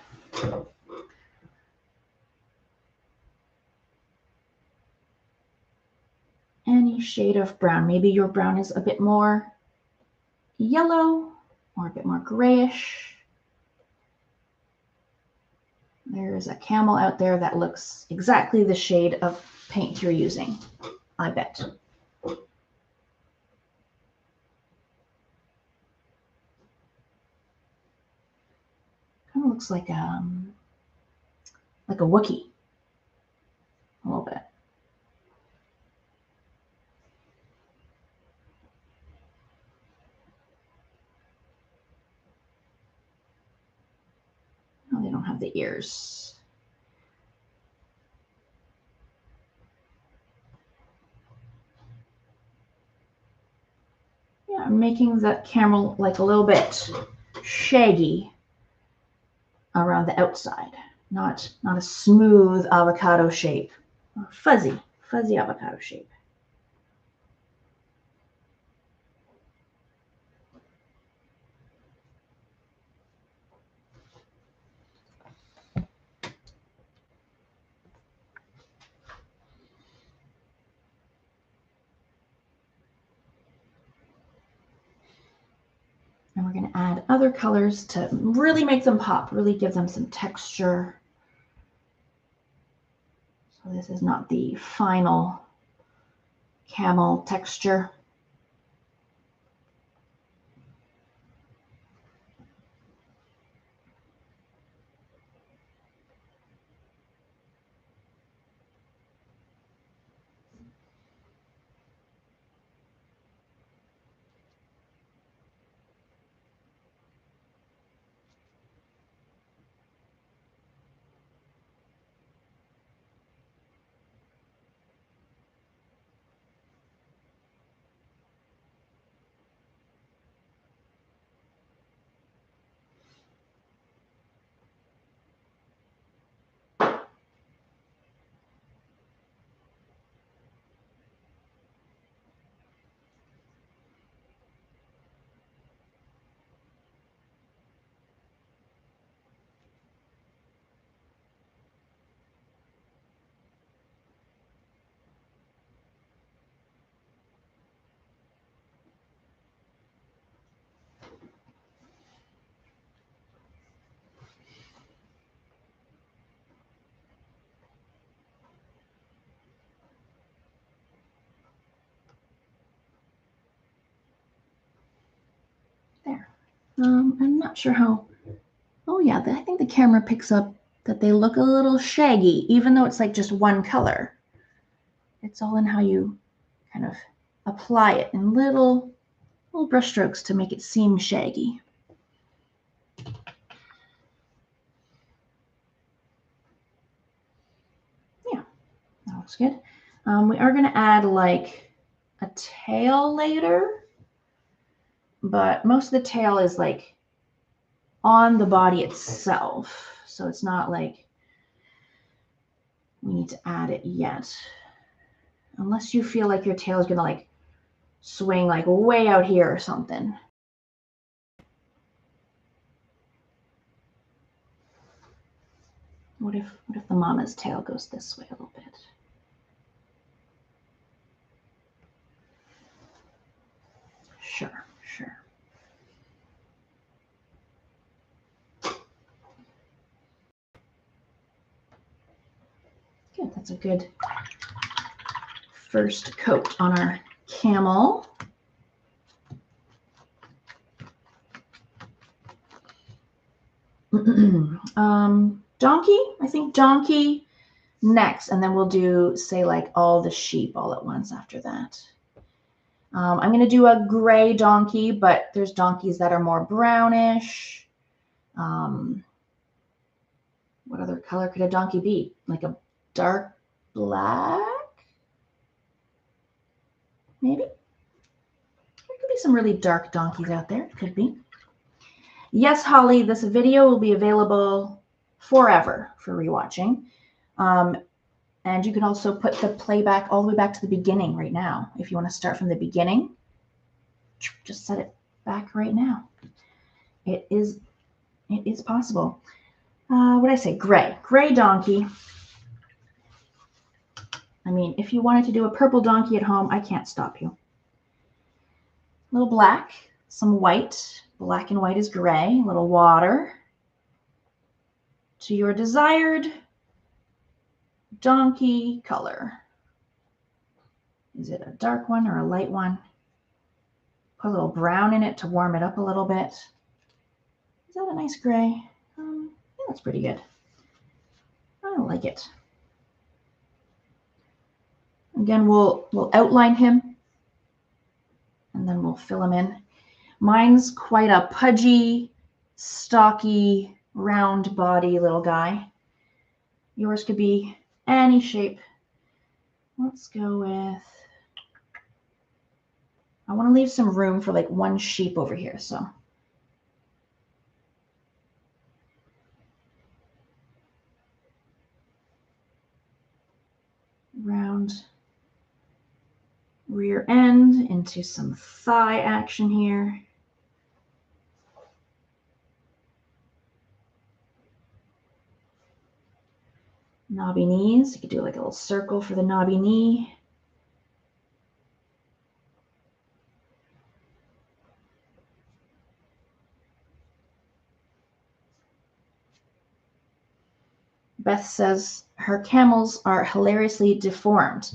Any shade of brown. Maybe your brown is a bit more yellow or a bit more grayish. There's a camel out there that looks exactly the shade of paint you're using, I bet. Kind of looks like a Wookiee, a little bit. Oh, they don't have the ears. Yeah, I'm making the camel like a little bit shaggy around the outside, not a smooth avocado shape, fuzzy avocado shape. we're going to add other colors to really make them pop, really give them some texture. So this is not the final camel texture. There. I'm not sure how. Oh yeah, I think the camera picks up that they look a little shaggy, even though it's like just one color. It's all in how you kind of apply it in little brush strokes to make it seem shaggy. Yeah, that looks good. We are going to add like a tail later, but most of the tail is like on the body itself. So it's not like we need to add it yet. Unless you feel like your tail is going to like swing like way out here or something. What if the mama's tail goes this way a little bit? Sure, sure. Good, that's a good first coat on our camel. Donkey, I think donkey next, and then we'll do, say, like all the sheep all at once after that. I'm going to do a gray donkey, but there's donkeys that are more brownish. What other color could a donkey be? Like a dark black? Maybe? There could be some really dark donkeys out there. Could be. Yes, Holly, this video will be available forever for rewatching. And you can also put the playback all the way back to the beginning right now. If you want to start from the beginning, just set it back right now. It is possible. What did I say? Gray donkey. I mean, if you wanted to do a purple donkey at home, I can't stop you. A little black, some white. Black and white is gray. A little water. To your desired donkey color. Is it a dark one or a light one? Put a little brown in it to warm it up a little bit. Is that a nice gray? Yeah, that's pretty good. I like it. Again, we'll outline him and then we'll fill him in. Mine's quite a pudgy, stocky, round body little guy. Yours could be any shape. Let's go with, I want to leave some room for like one sheep over here, so. Round rear end into some thigh action here. Knobby knees. You could do like a little circle for the knobby knee. Beth says her camels are hilariously deformed.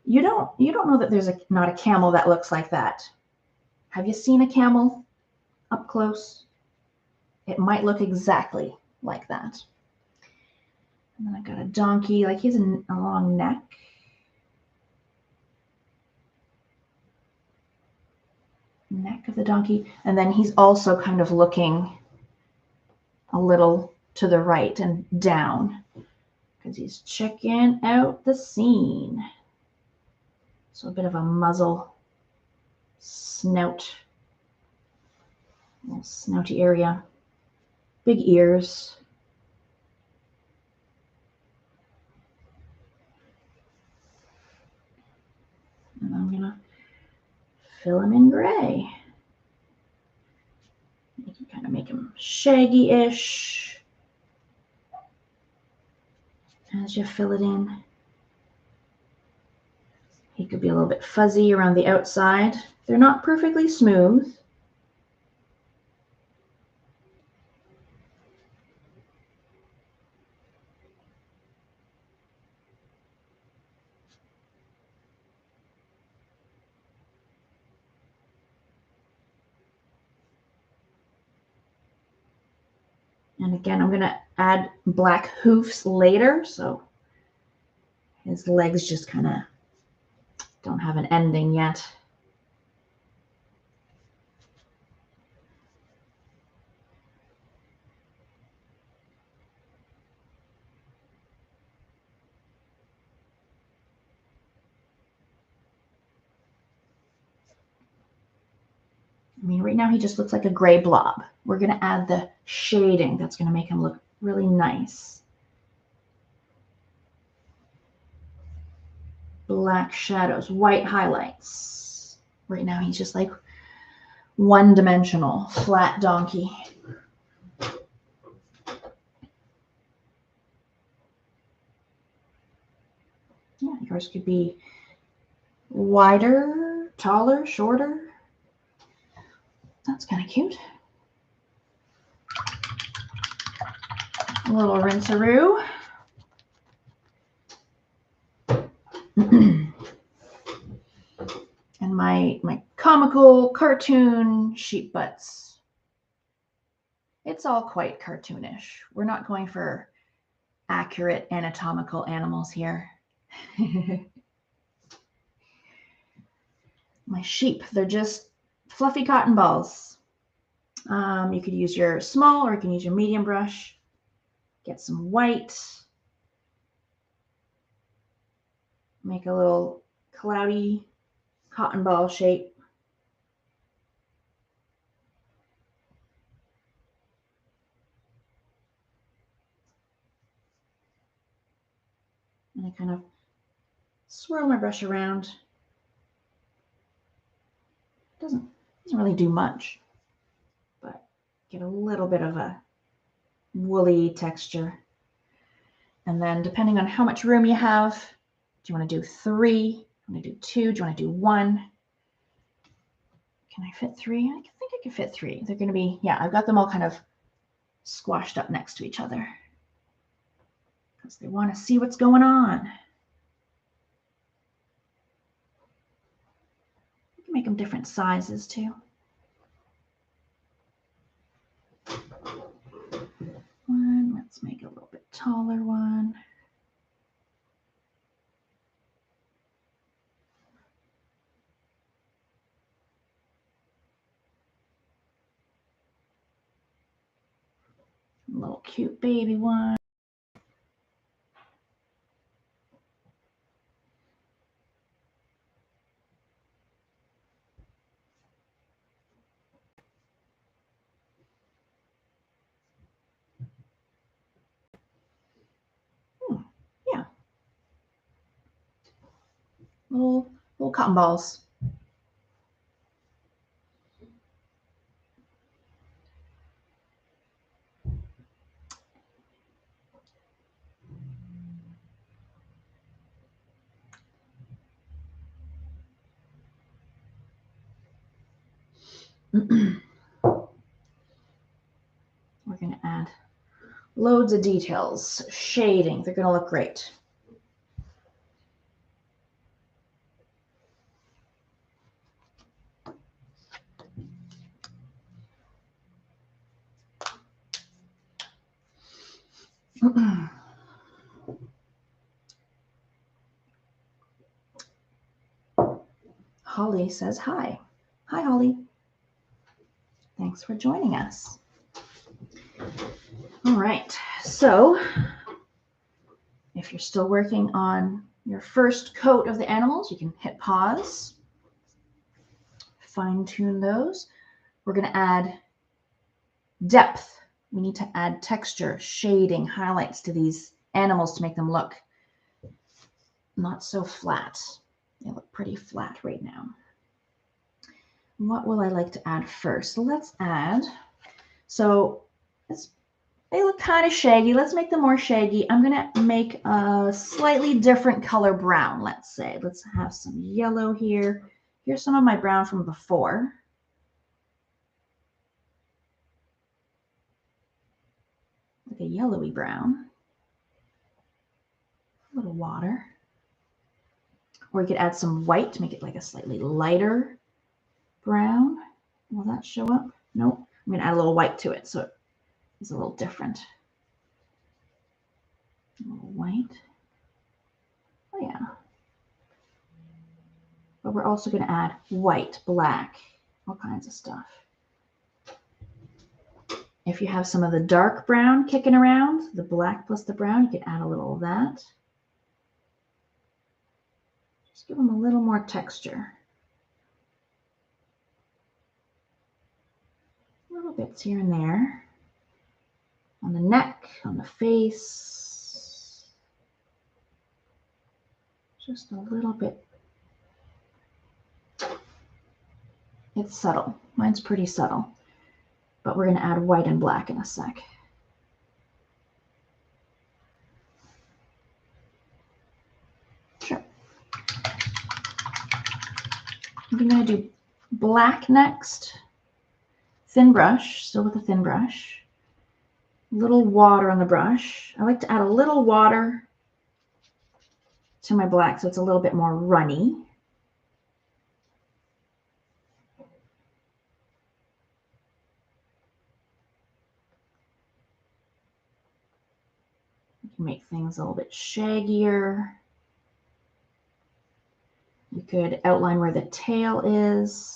You don't know that there's not a camel that looks like that. Have you seen a camel up close? It might look exactly like that. And then I've got a donkey, like he has a long neck. Neck of the donkey. And then he's also kind of looking a little to the right and down because he's checking out the scene. So a bit of a muzzle, snout, little snouty area, big ears. And I'm gonna fill him in gray. You can kind of make him shaggy-ish as you fill it in. He could be a little bit fuzzy around the outside. They're not perfectly smooth. And again, I'm gonna add black hoofs later, so his legs just kind of don't have an ending yet. I mean, right now he just looks like a gray blob. We're gonna add the shading that's gonna make him look really nice. Black shadows, white highlights. Right now he's just like one-dimensional, flat donkey. Yeah, yours could be wider, taller, shorter. That's kind of cute. A little rinse-a-roo. And my comical cartoon sheep butts. It's all quite cartoonish. We're not going for accurate anatomical animals here. My sheep, they're just fluffy cotton balls. You could use your small or you can use your medium brush. Get some white. Make a little cloudy cotton ball shape. And I kind of swirl my brush around. Doesn't really do much, but get a little bit of a woolly texture. And then depending on how much room you have, do you want to do 3? Do you want to do 2? Do you want to do 1? Can I fit 3? I think I can fit 3. They're going to be, yeah, I've got them all kind of squashed up next to each other because they want to see what's going on. You can make them different sizes too. One, let's make a little bit taller one. A little cute baby one. Yeah. Little cotton balls. We're going to add a Loads of details, shading. They're going to look great. Holly says hi. Hi, Holly. Thanks for joining us. All right, so if you're still working on your first coat of the animals, you can hit pause, fine tune those. We're going to add depth. We need to add texture, shading, highlights to these animals to make them look not so flat. They look pretty flat right now. What will I like to add first? So let's add, they look kind of shaggy. Let's make them more shaggy. I'm going to make a slightly different color brown, let's say. Let's have some yellow here. Here's some of my brown from before. Like a yellowy brown. A little water. Or you could add some white to make it like a slightly lighter brown. Will that show up? Nope. I'm going to add a little white to it so it's a little different. A little white. Oh yeah. But we're also going to add white, black, all kinds of stuff. If you have some of the dark brown kicking around, the black plus the brown, you could add a little of that. Just give them a little more texture. Little bits here and there. On the neck, on the face. Just a little bit. It's subtle. Mine's pretty subtle. But we're going to add white and black in a sec. Sure. I'm going to do black next. Thin brush, still with a thin brush. A little water on the brush. I like to add a little water to my black so it's a little bit more runny. You can make things a little bit shaggier. You could outline where the tail is.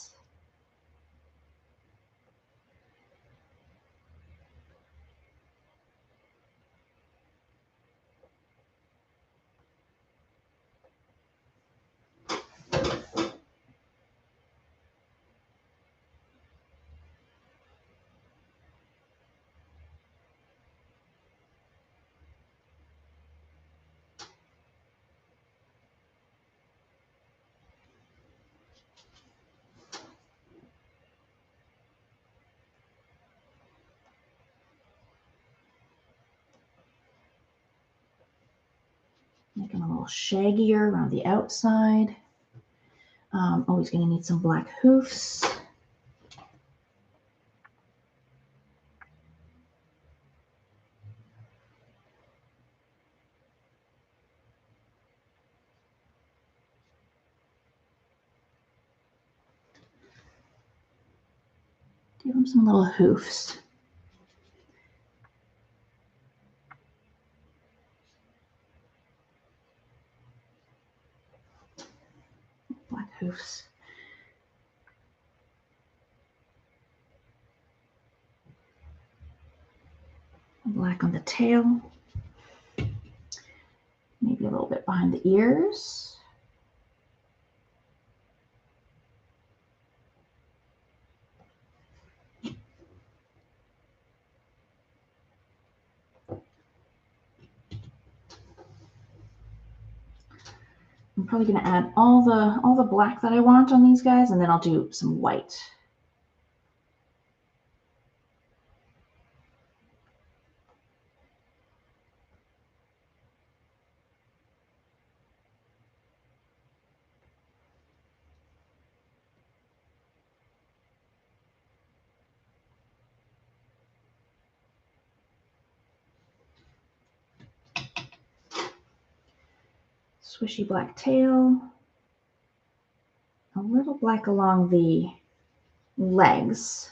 Make them a little shaggier around the outside. Always going to need some black hoofs. Give them some little hoofs. Black hoofs. Black on the tail. Maybe a little bit behind the ears. I'm probably going to add all the black that I want on these guys, and then I'll do some white. Swishy black tail. A little black along the legs.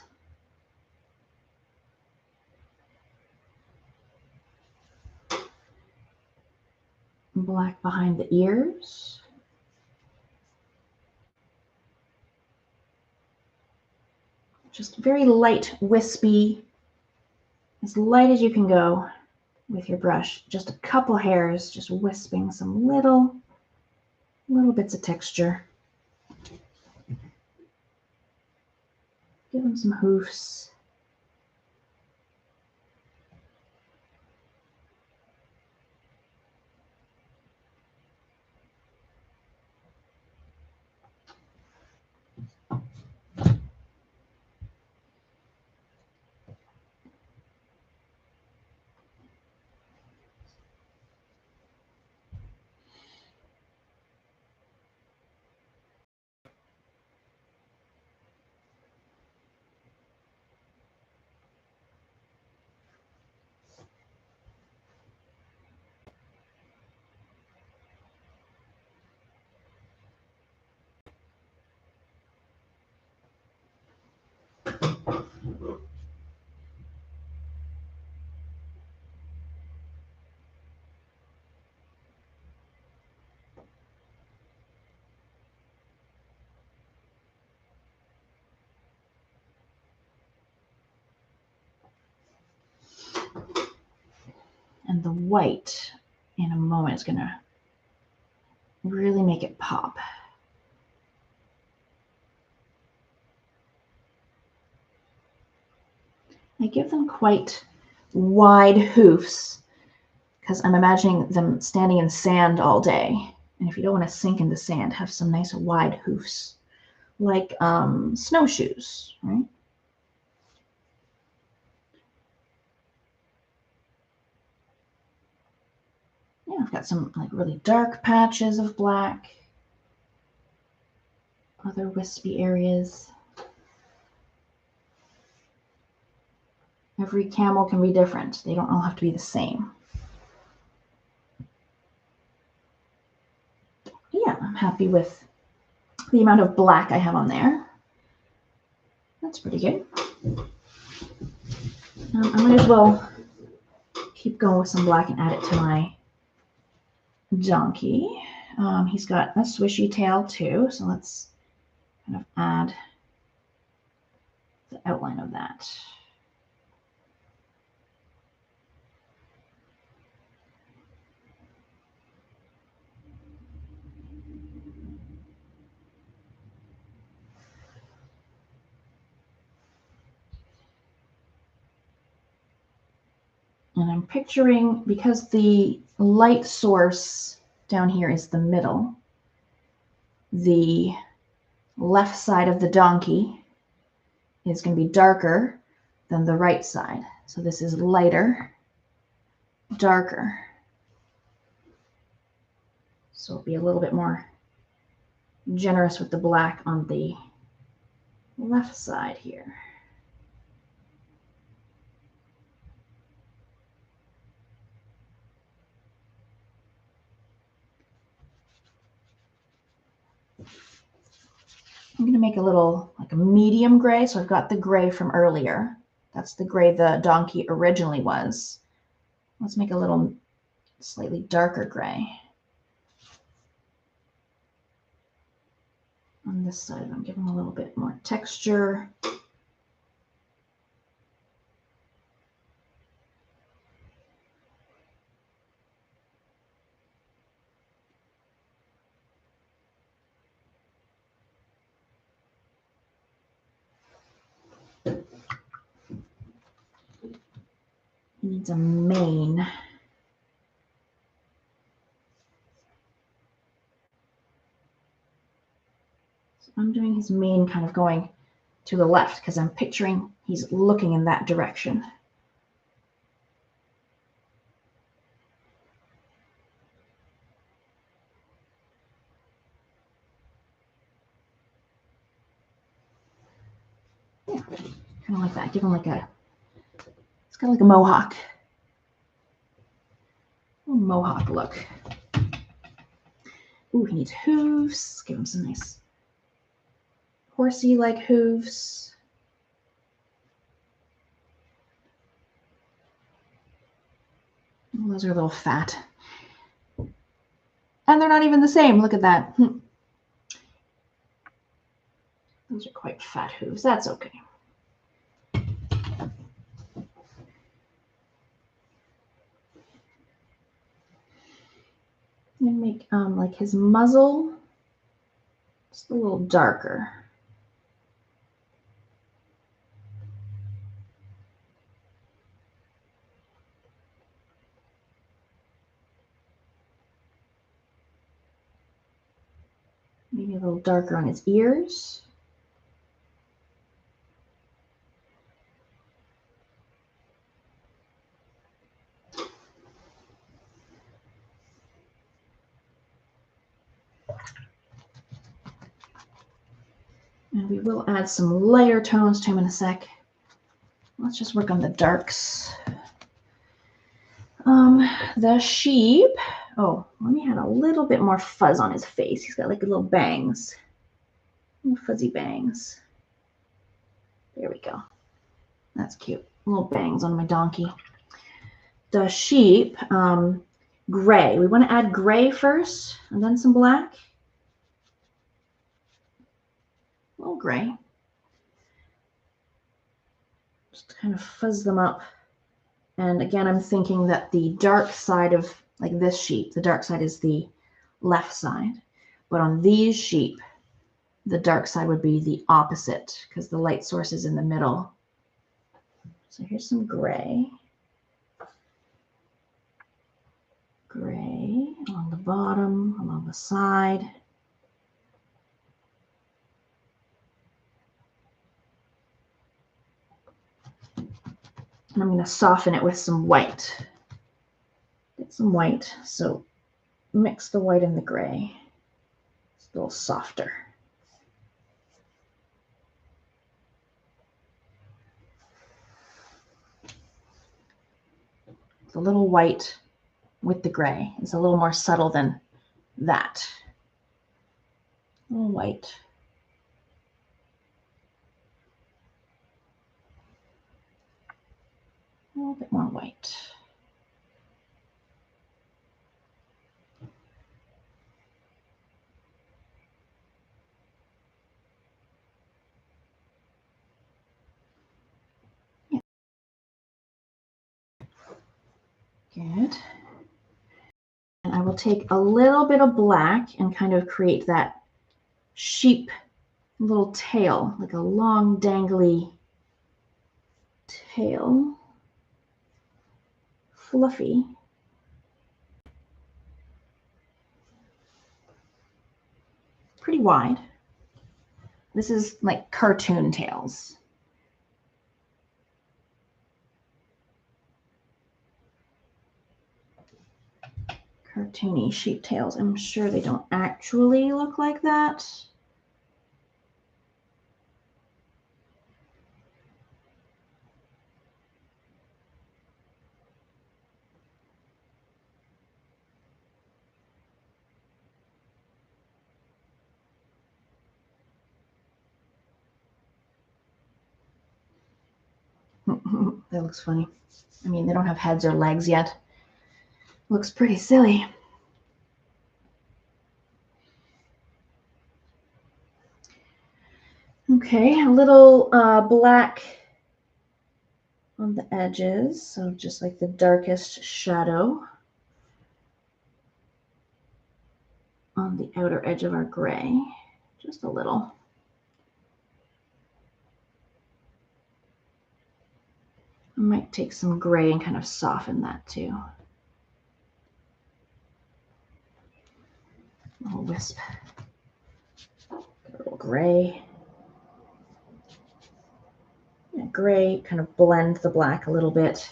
Black behind the ears. Just very light, wispy, as light as you can go with your brush. Just a couple hairs, just wisping some little bits of texture. Give them some hoofs. And the white in a moment is going to really make it pop. I give them quite wide hoofs because I'm imagining them standing in sand all day. And if you don't want to sink into sand, have some nice wide hoofs, like snowshoes, right? Yeah, I've got some like really dark patches of black, other wispy areas. Every camel can be different. They don't all have to be the same. Yeah, I'm happy with the amount of black I have on there. That's pretty good. I might as well keep going with some black and add it to my donkey. He's got a swishy tail too, so let's kind of add the outline of that. And I'm picturing, because the light source down here is the middle, the left side of the donkey is going to be darker than the right side. So this is lighter, darker. So it'll be a little bit more generous with the black on the left side here. I'm going to make a little, like a medium gray. So I've got the gray from earlier. That's the gray the donkey originally was. Let's make a little slightly darker gray. On this side, I'm giving a little bit more texture. He needs a mane. So I'm doing his mane kind of going to the left because I'm picturing he's looking in that direction. Yeah, kind of like that. Give him like a, it's got like a mohawk. A mohawk look. Ooh, he needs hooves. Give him some nice horsey-like hooves. Those are a little fat. And they're not even the same. Look at that. Those are quite fat hooves. That's okay. I'm gonna make like his muzzle just a little darker. Maybe a little darker on his ears. And we will add some lighter tones to him in a sec. Let's just work on the darks. The sheep. Oh, let me add a little bit more fuzz on his face. He's got like little bangs, little fuzzy bangs. There we go. That's cute. Little bangs on my donkey. The sheep, gray. We want to add gray first and then some black. A little gray. Just kind of fuzz them up. And again, I'm thinking that the dark side of like this sheep, the dark side is the left side. But on these sheep, the dark side would be the opposite because the light source is in the middle. So here's some gray. Gray along the bottom, along the side. And I'm going to soften it with some white. Get some white. So mix the white and the gray. It's a little softer. It's a little white with the gray. It's a little more subtle than that. A little white. A little bit more white. Yeah. Good. And I will take a little bit of black and kind of create that sheep little tail, like a long dangly tail. Fluffy. Pretty wide. This is like cartoon tails. Cartoony sheep tails. I'm sure they don't actually look like that. That looks funny. I mean, they don't have heads or legs yet. Looks pretty silly. Okay, a little black on the edges, so just like the darkest shadow on the outer edge of our gray, just a little. I might take some gray and kind of soften that too. A little wisp. A little gray. Yeah, gray, kind of blend the black a little bit.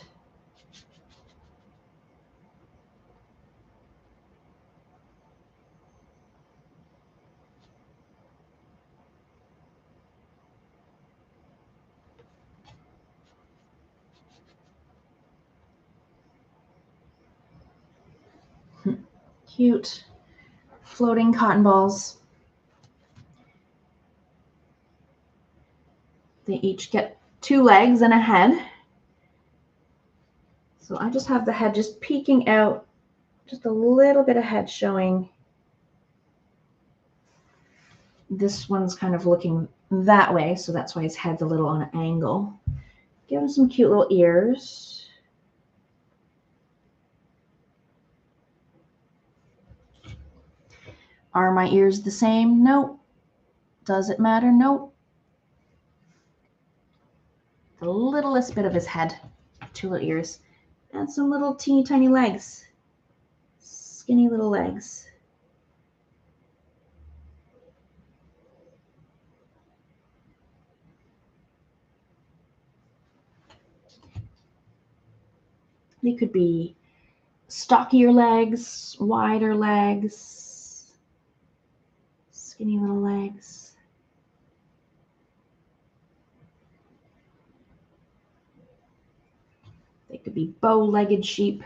Cute. floating cotton balls. They each get 2 legs and a head. So I just have the head just peeking out, just a little bit of head showing. This one's kind of looking that way, so that's why his head's a little on an angle. Give him some cute little ears. Are my ears the same? Nope. Does it matter? Nope. The littlest bit of his head, 2 little ears, and some little teeny tiny legs. Skinny little legs. They could be stockier legs, wider legs, skinny little legs. They could be bow-legged sheep.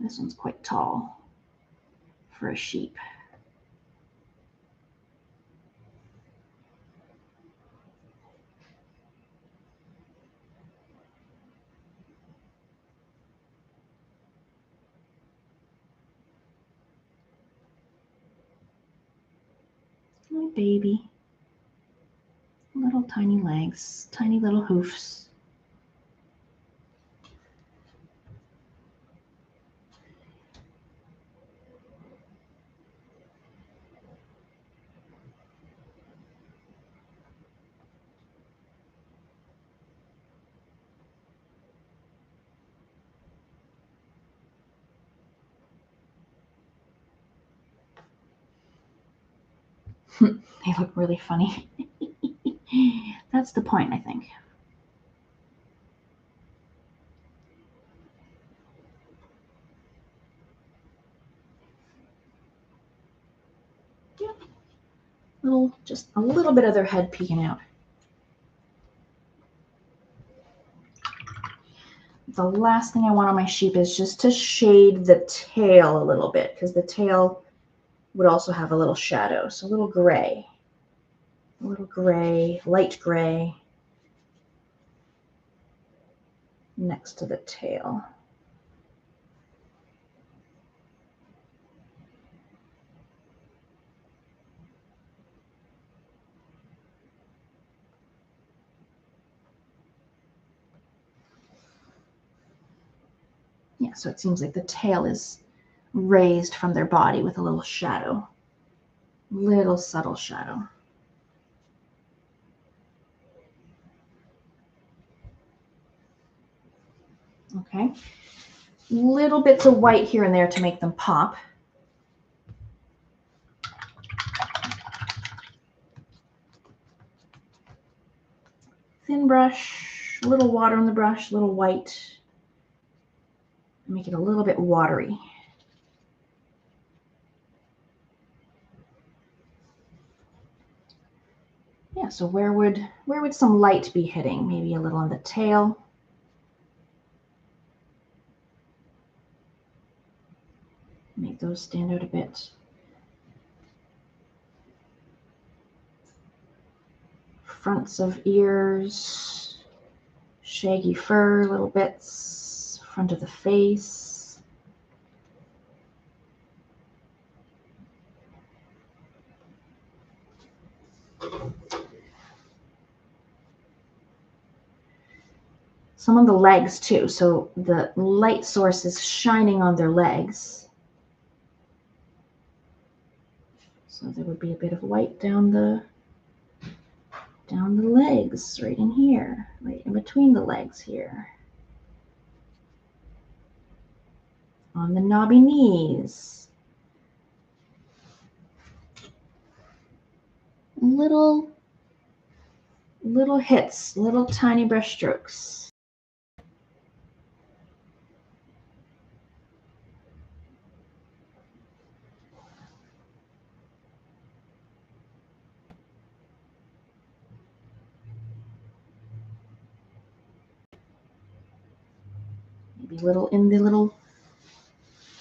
This one's quite tall for a sheep. My baby. Little tiny legs, tiny little hoofs. They look really funny. That's the point, I think. Yeah. Just a little bit of their head peeking out. The last thing I want on my sheep is just to shade the tail a little bit, because the tail would also have a little shadow. So a little gray, light gray next to the tail. Yeah, so it seems like the tail is raised from their body with a little shadow, little subtle shadow. Okay, little bits of white here and there to make them pop. Thin brush, a little water on the brush, a little white. Make it a little bit watery. Yeah, so where would some light be hitting? Maybe a little on the tail. Make those stand out a bit. Fronts of ears, shaggy fur, little bits, front of the face. Some of the legs too, so the light source is shining on their legs. So there would be a bit of white down the legs, right in here, right in between the legs here. On the knobby knees. Little hits, little tiny brush strokes. Maybe a little in the little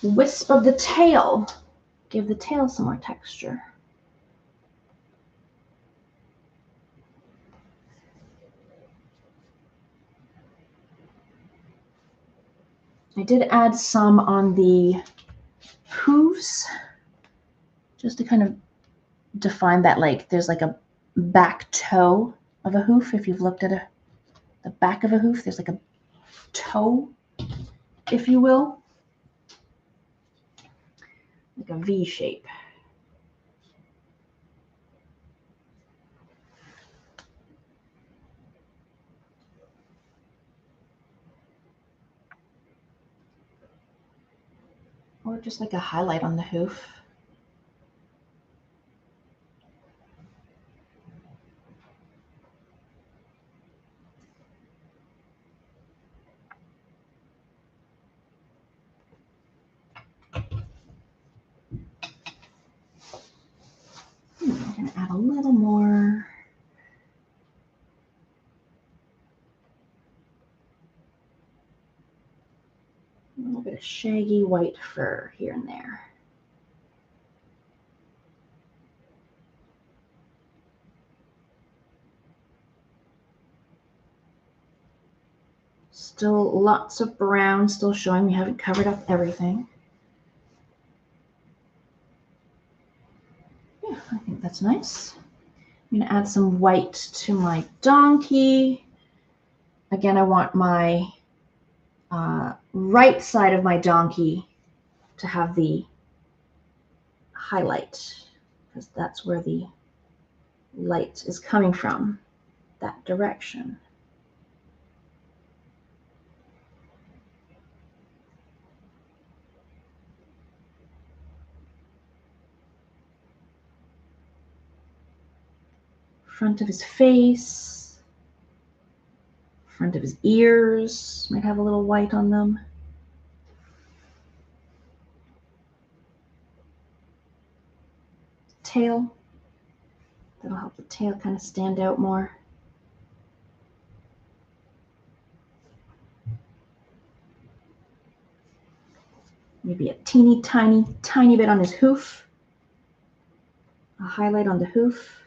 wisp of the tail. Give the tail some more texture. I did add some on the hooves just to kind of define that, like there's like a back toe of a hoof. If you've looked at the back of a hoof, there's like a toe, if you will, like a V shape. Or just like a highlight on the hoof. I'm going to add a little more. A little bit of shaggy white fur here and there. Still lots of brown still showing. We haven't covered up everything. Yeah, I think that's nice. I'm going to add some white to my donkey. Again, I want my right side of my donkey to have the highlight, because that's where the light is coming from, that direction. Front of his face, front of his ears might have a little white on them. Tail, that'll help the tail kind of stand out more. Maybe a teeny tiny bit on his hoof. A highlight on the hoof.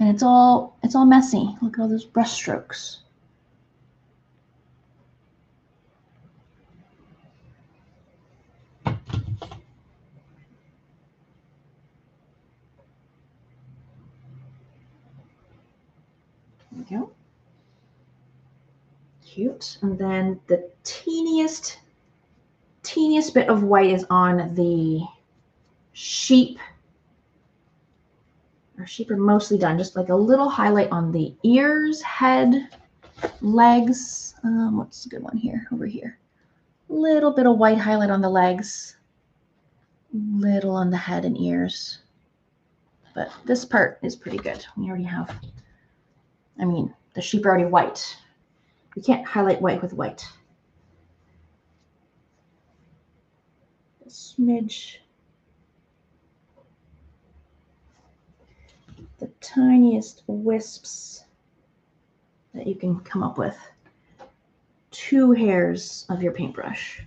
And it's all messy. Look at all those brush strokes. There we go. Cute. And then the teeniest bit of white is on the sheep. Our sheep are mostly done. Just like a little highlight on the ears, head, legs. What's a good one here? Over here. Little bit of white highlight on the legs. Little on the head and ears. But this part is pretty good. We already have, I mean, the sheep are already white. We can't highlight white with white. A smidge. The tiniest wisps that you can come up with. 2 hairs of your paintbrush.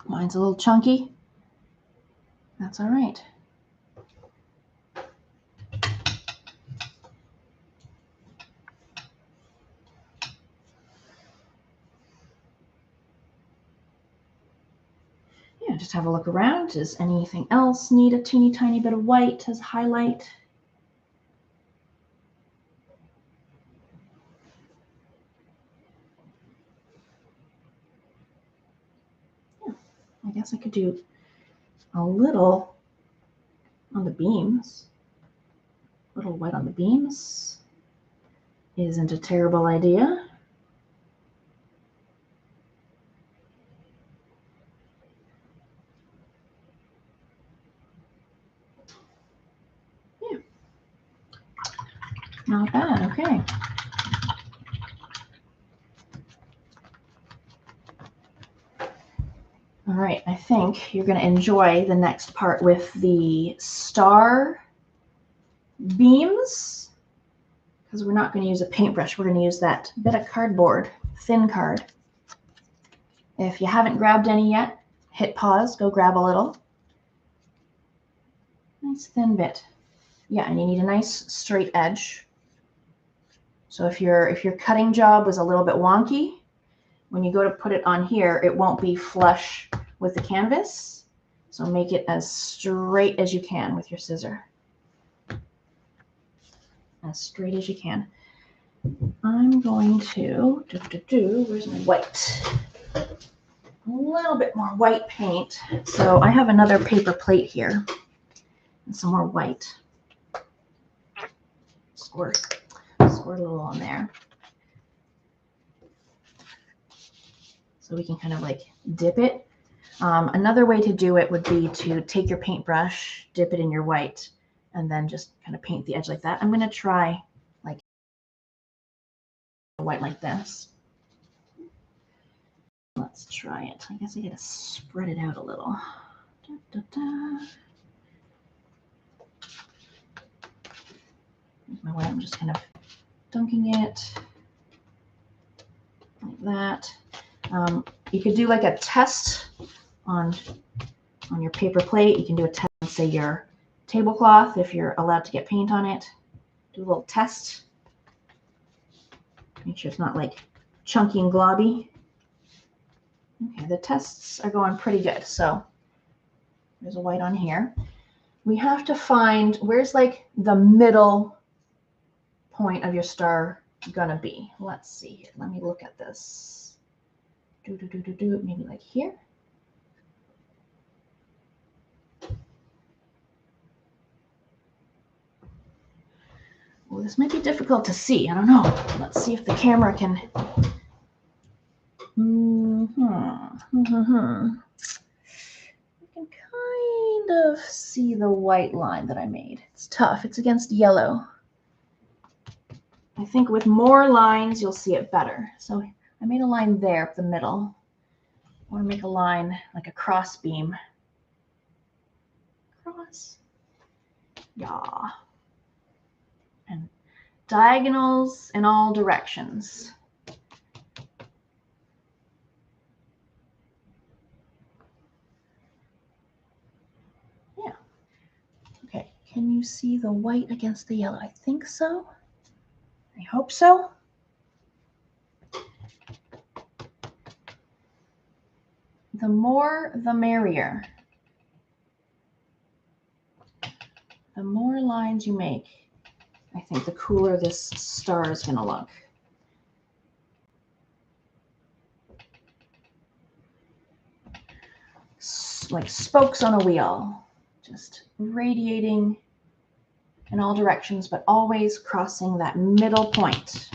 Mine's a little chunky. That's all right. Yeah, just have a look around. Does anything else need a teeny tiny bit of white as highlight? Yeah, I guess I could do a little on the beams. A little white on the beams. isn't a terrible idea. Yeah, not bad. Okay. All right, I think you're going to enjoy the next part with the star beams, because we're not going to use a paintbrush. We're going to use that bit of cardboard, thin card. If you haven't grabbed any yet, hit pause, go grab a little. Nice thin bit. Yeah, and you need a nice straight edge. So if your cutting job was a little bit wonky, when you go to put it on here, it won't be flush with the canvas. So make it as straight as you can with your scissor. As straight as you can. I'm going to where's my white? A little bit more white paint. So I have another paper plate here and some more white. Squirt a little on there. So we can kind of like dip it. Another way to do it would be to take your paintbrush, dip it in your white, and then just kind of paint the edge like that. I'm going to try like white like this. Let's try it. I guess I got to spread it out a little. Da, da, da. Here's my white. I'm just kind of dunking it like that. You could do like a test on your paper plate. You can do a test on, say, your tablecloth if you're allowed to get paint on it. Do a little test. Make sure it's not like chunky and globby. Okay, the tests are going pretty good. So there's a white on here. We have to find where's like the middle point of your star gonna be. Let's see here. Let me look at this. Maybe like here. Well, this might be difficult to see. I don't know. Let's see if the camera can. You can kind of see the white line that I made. It's tough. It's against yellow. I think with more lines, you'll see it better. So I made a line there up the middle. I want to make a line like a cross beam. Cross. Yeah. And diagonals in all directions. Yeah. Okay, can you see the white against the yellow? I think so. I hope so. The more, the merrier. The more lines you make, I think the cooler this star is going to look. Like spokes on a wheel, just radiating in all directions, but always crossing that middle point.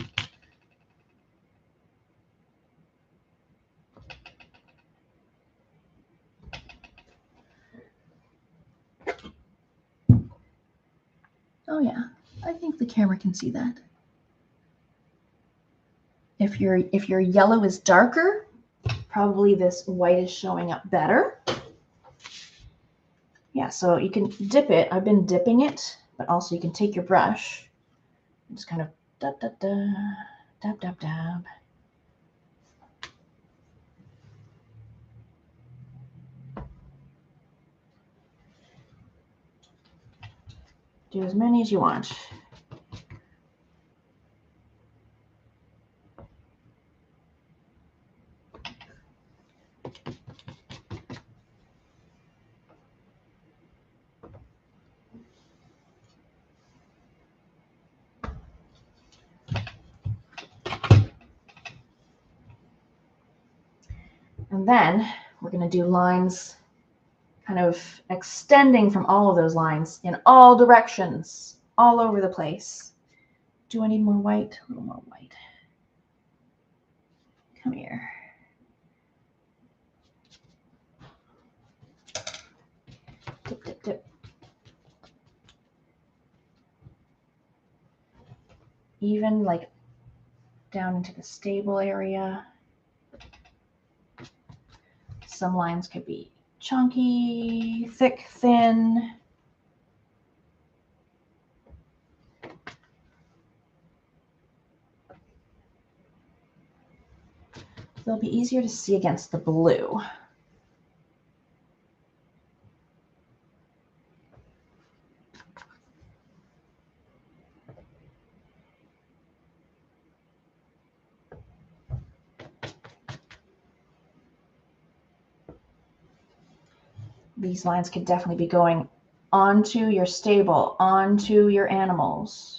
Oh yeah, I think the camera can see that. If your yellow is darker, probably this white is showing up better. Yeah, so you can dip it. I've been dipping it, but also you can take your brush and just kind of dab, dab, dab, dab, dab, dab. Do as many as you want. And then we're going to do lines kind of extending from all of those lines in all directions, all over the place. Do I need more white? A little more white. Come here. Dip, dip, dip. Even like down into the stable area. Some lines could be chunky, thick, thin. They'll be easier to see against the blue. These lines could definitely be going onto your stable, onto your animals.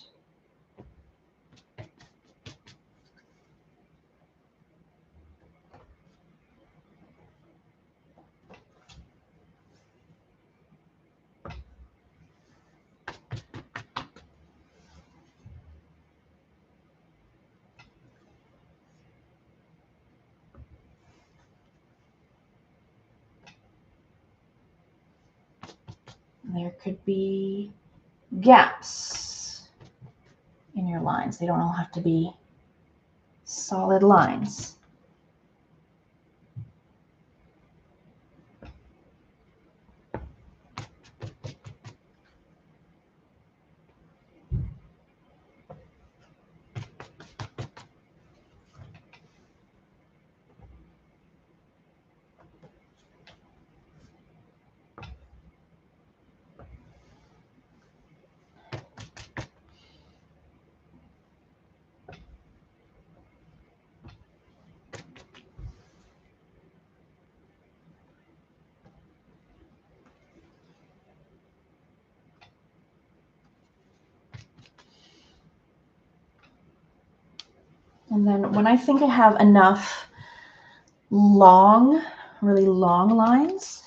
There could be gaps in your lines. They don't all have to be solid lines. And then when I think I have enough long, really long lines,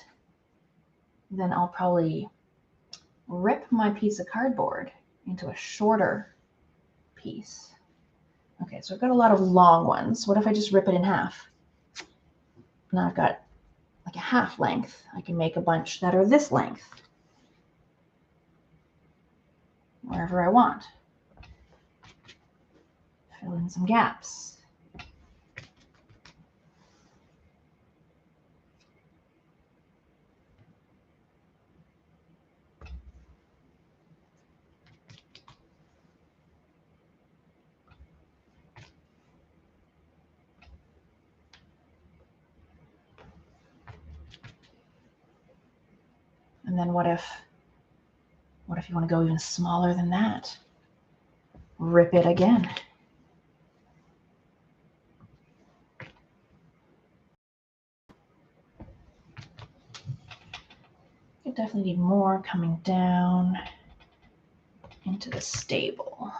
then I'll probably rip my piece of cardboard into a shorter piece. Okay, so I've got a lot of long ones. What if I just rip it in half? Now I've got like a half length. I can make a bunch that are this length, wherever I want. Fill in some gaps. And then what if you want to go even smaller than that? Rip it again. You definitely need more coming down into the stable.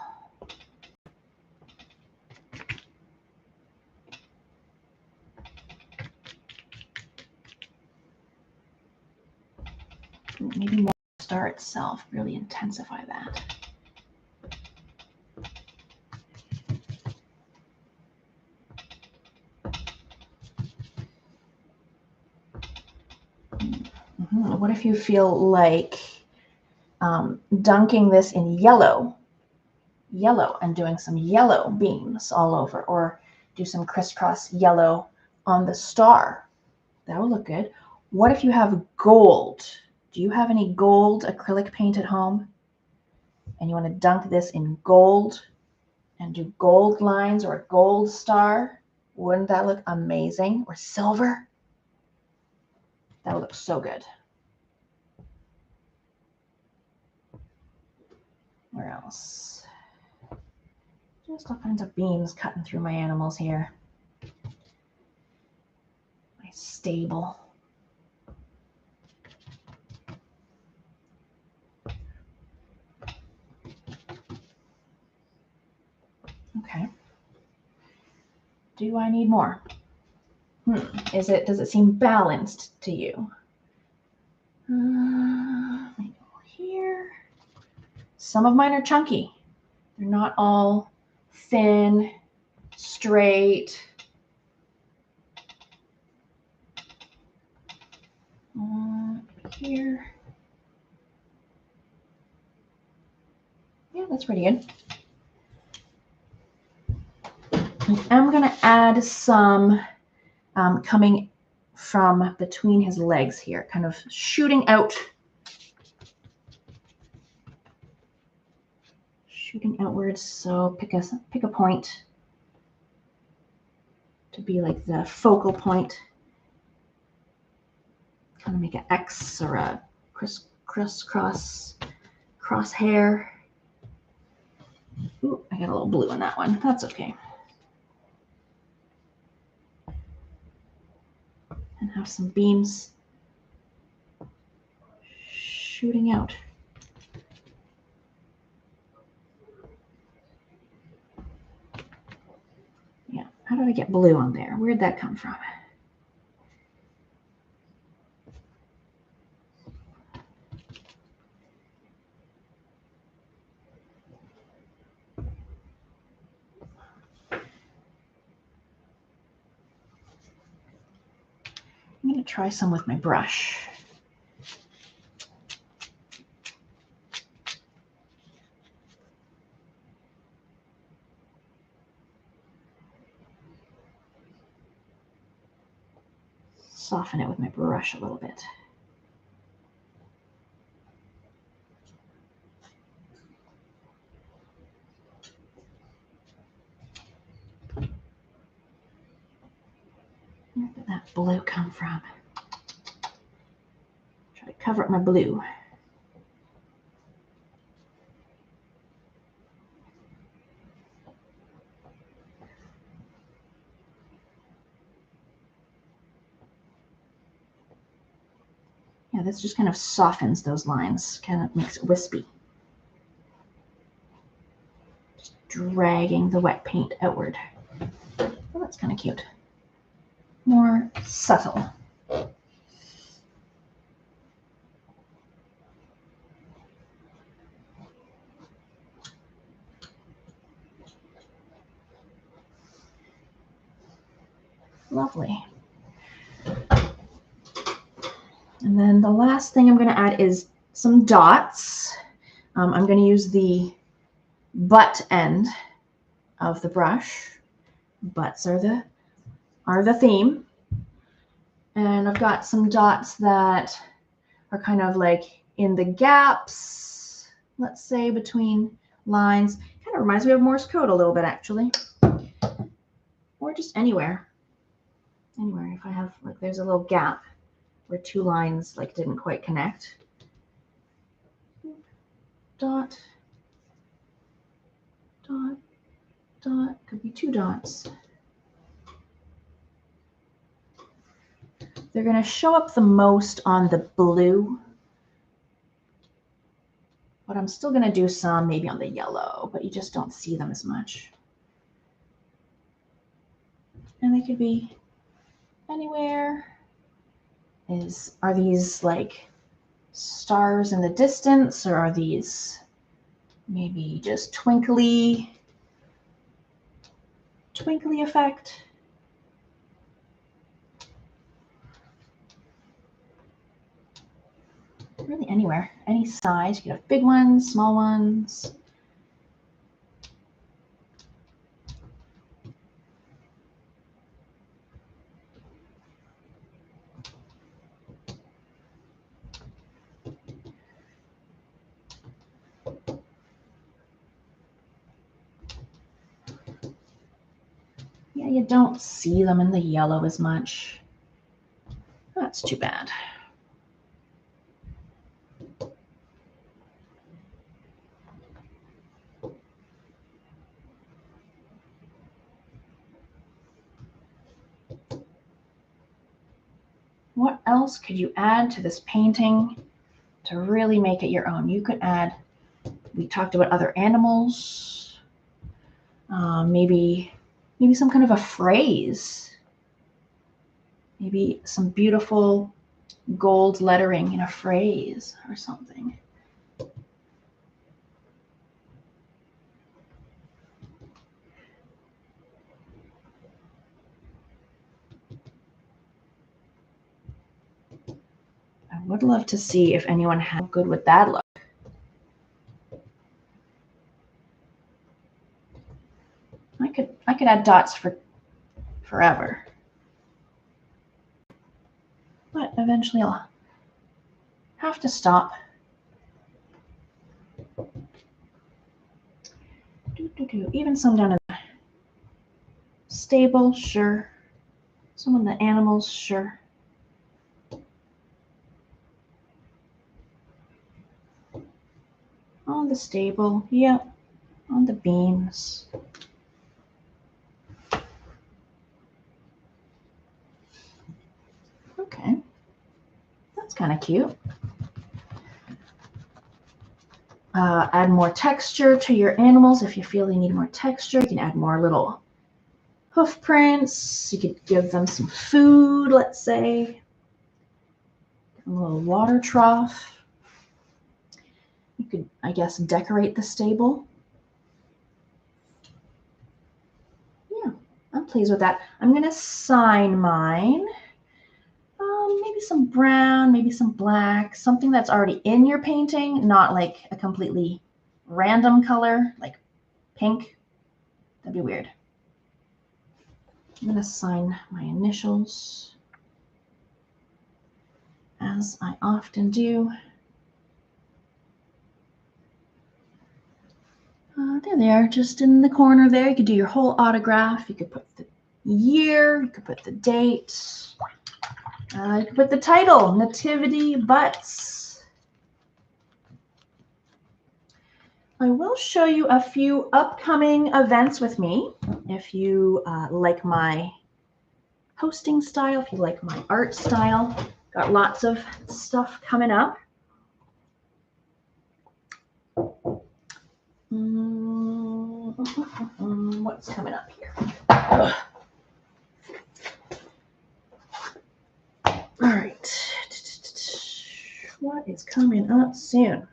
Maybe more star itself, really intensify that. What if you feel like dunking this in yellow, and doing some yellow beams all over, or do some crisscross yellow on the star? That would look good. What if you have gold? Do you have any gold acrylic paint at home? And you want to dunk this in gold and do gold lines or a gold star? Wouldn't that look amazing? Or silver? That would look so good. Where else? Just all kinds of beams cutting through my animals here. My stable. Okay. Do I need more? Does it seem balanced to you? Maybe here. Some of mine are chunky. They're not all thin, straight. Here. Yeah, that's pretty good. I'm going to add some coming from between his legs here, kind of shooting outwards. So pick a point to be like the focal point. Kind of make an X or a crosshair. Ooh, I got a little blue in that one. That's okay. And have some beams shooting out. Yeah, how did I get blue on there? Where'd that come from? I'm going to try some with my brush. Soften it with my brush a little bit. Where did that blue come from? Try to cover up my blue. Yeah, this just kind of softens those lines, kind of makes it wispy. Just dragging the wet paint outward. Oh, that's kind of cute. More subtle. Lovely. And then the last thing I'm going to add is some dots. I'm going to use the butt end of the brush. Butts are the theme. And I've got some dots that are kind of like in the gaps, let's say, between lines. Kind of reminds me of Morse code a little bit, actually. Or just anywhere. Anywhere. If I have, like, there's a little gap where two lines like didn't quite connect. Dot, dot, dot. Could be two dots. They're going to show up the most on the blue, but I'm still going to do some maybe on the yellow, but you just don't see them as much. And they could be anywhere. Are these like stars in the distance, or are these maybe just twinkly effect? Really anywhere, any size. You could have big ones, small ones. Yeah, you don't see them in the yellow as much. That's too bad. What else could you add to this painting to really make it your own? You could add, we talked about other animals, maybe some kind of a phrase, maybe some beautiful gold lettering in a phrase or something. would love to see if anyone how good would that look. I could add dots for forever. But eventually I'll have to stop. Even some down in the stable, sure. Some of the animals, sure. On the stable, yep. On the beams. Okay, that's kind of cute. Add more texture to your animals if you feel they need more texture. You can add more little hoof prints. You could give them some food, let's say. A little water trough. You could, I guess, decorate the stable. Yeah, I'm pleased with that. I'm going to sign mine. Maybe some brown, maybe some black, something that's already in your painting, not like a completely random color, like pink. That'd be weird. I'm going to sign my initials, as I often do. There they are, just in the corner there. You could do your whole autograph. You could put the year, you could put the date. You could put the title, Nativity Butts. I will show you a few upcoming events with me. If you like my hosting style, if you like my art style, got lots of stuff coming up. What's coming up here? Ugh. All right. What is coming up soon?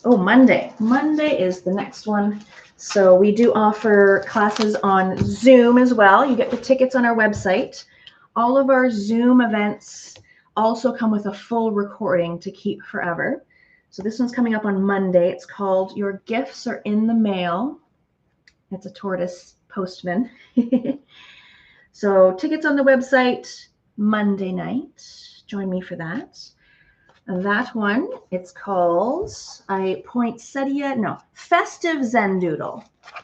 Oh, Monday. Monday is the next one. So we do offer classes on Zoom as well. You get the tickets on our website. All of our Zoom events also come with a full recording to keep forever. So this one's coming up on Monday. It's called Your Gifts Are in the Mail. It's a tortoise postman. So tickets on the website Monday night. Join me for that. That one, it's called Festive Zen Doodle. I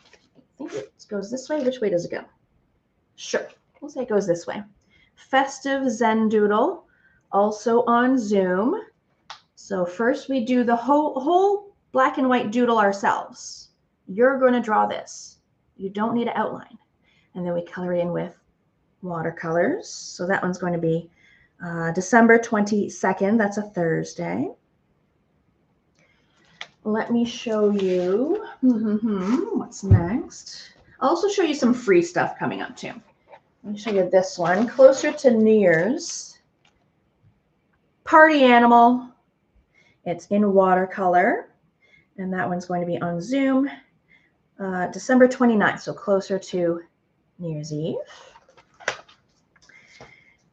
think it goes this way. Which way does it go? Sure, we'll say it goes this way. Festive Zen Doodle, also on Zoom. So first we do the whole black and white doodle ourselves. You're going to draw this. You don't need an outline. And then we color it in with watercolors. So that one's going to be December 22nd. That's a Thursday. Let me show you what's next. I'll also show you some free stuff coming up too. Let me show you this one. Closer to New Year's. Party Animal. It's in watercolor. And that one's going to be on Zoom. December 29th, so closer to New Year's Eve.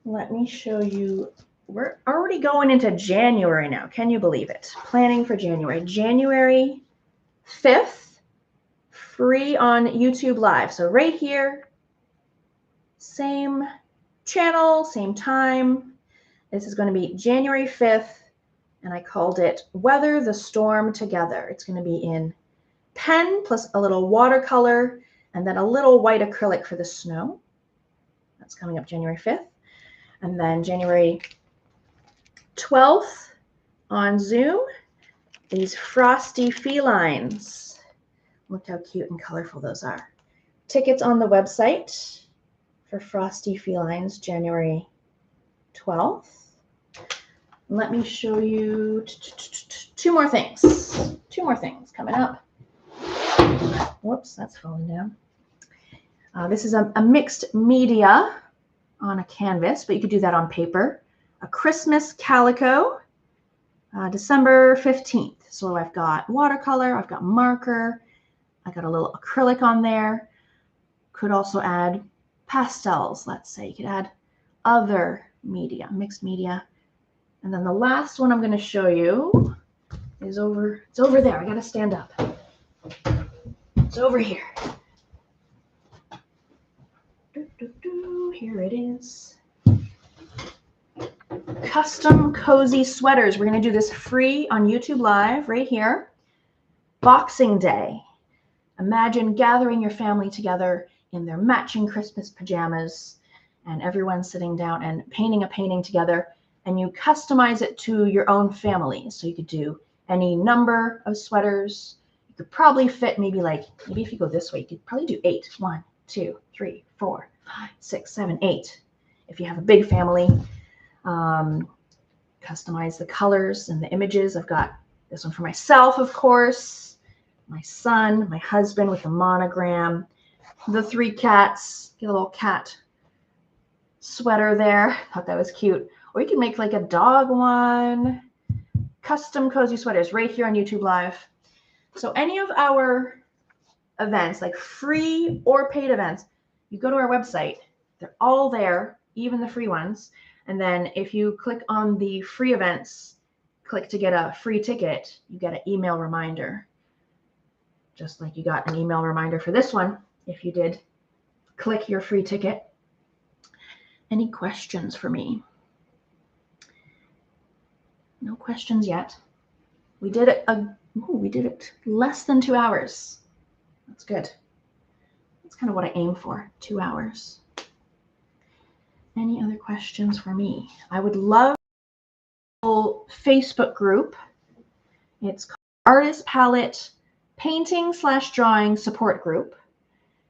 Let me show you. We're already going into January now. Can you believe it? Planning for January. January 5th, free on YouTube Live. So right here, same channel, same time. This is going to be January 5th, and I called it Weather the Storm Together. It's going to be in pen plus a little watercolor and then a little white acrylic for the snow. That's coming up January 5th. And then January 12th on Zoom, these frosty felines. Look how cute and colorful those are. Tickets on the website for frosty felines, January 12th. Let me show you two more things. Two more things coming up. Whoops, that's falling down. This is a mixed media on a canvas, but you could do that on paper. A Christmas calico, December 15th. So I've got watercolor, I've got marker, I got a little acrylic on there. Could also add pastels, let's say. You could add other media, mixed media. And then the last one I'm going to show you is it's over there. I got to stand up. It's over here. Here it is. Custom cozy sweaters. We're going to do this free on YouTube Live right here. Boxing Day. Imagine gathering your family together in their matching Christmas pajamas and everyone sitting down and painting a painting together, and you customize it to your own family. So you could do any number of sweaters. You could probably fit maybe if you go this way, you could probably do 8. 1, 2, 3, 4, 5, 6, 7, 8. If you have a big family, customize the colors and the images. I've got this one for myself, of course, my son, my husband with the monogram, the 3 cats, get a little cat sweater there. Thought that was cute. Or you can make like a dog one. Custom cozy sweaters right here on YouTube Live. So any of our events, like free or paid events, you go to our website. They're all there, even the free ones. And then if you click on the free events, click to get a free ticket, you get an email reminder. Just like you got an email reminder for this one, if you did click your free ticket. Any questions for me? No questions yet. We did it less than 2 hours. That's good. That's kind of what I aim for, 2 hours. Any other questions for me? I would love a Facebook group. It's called Artist Palette Painting/Drawing Support Group.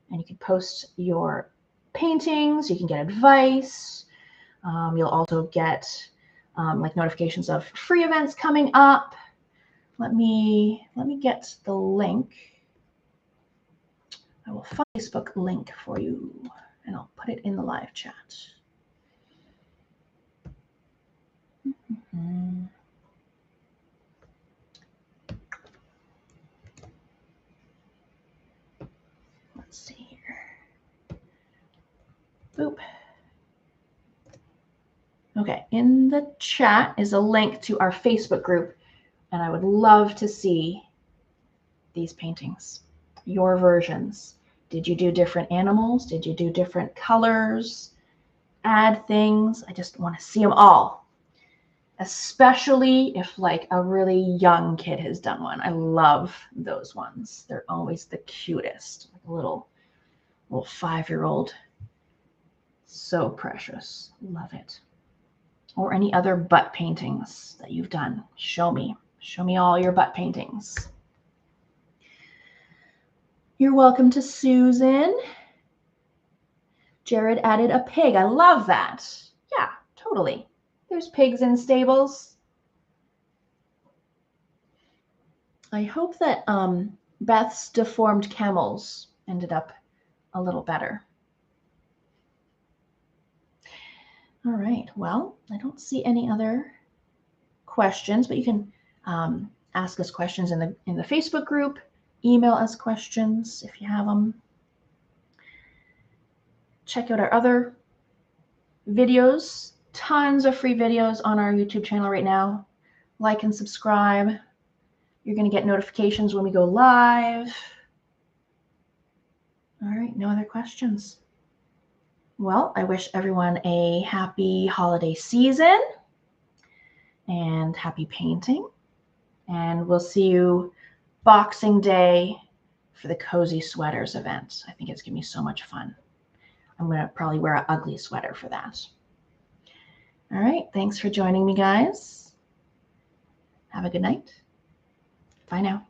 And you can post your paintings. You can get advice. You'll also get like notifications of free events coming up. Let me get the link. I will find a Facebook link for you, and I'll put it in the live chat. Let's see here. Boop. Okay, in the chat is a link to our Facebook group, and I would love to see these paintings, your versions. Did you do different animals? Did you do different colors? Add things? I just want to see them all. Especially if like a really young kid has done one. I love those ones. They're always the cutest. Like a little 5-year-old. So precious. Love it. Or any other butt paintings that you've done. Show me. Show me all your butt paintings. You're welcome to Susan. Jared added a pig. I love that. Yeah, totally. There's pigs in stables. I hope that Beth's deformed camels ended up a little better. All right, well, I don't see any other questions, but you can ask us questions in the Facebook group, email us questions if you have them. Check out our other videos, tons of free videos on our YouTube channel right now. Like and subscribe. You're going to get notifications when we go live. All right, no other questions. Well, I wish everyone a happy holiday season and happy painting. And we'll see you Boxing Day for the Cozy Sweaters event. I think it's going to be so much fun. I'm going to probably wear an ugly sweater for that. All right, thanks for joining me, guys. Have a good night. Bye now.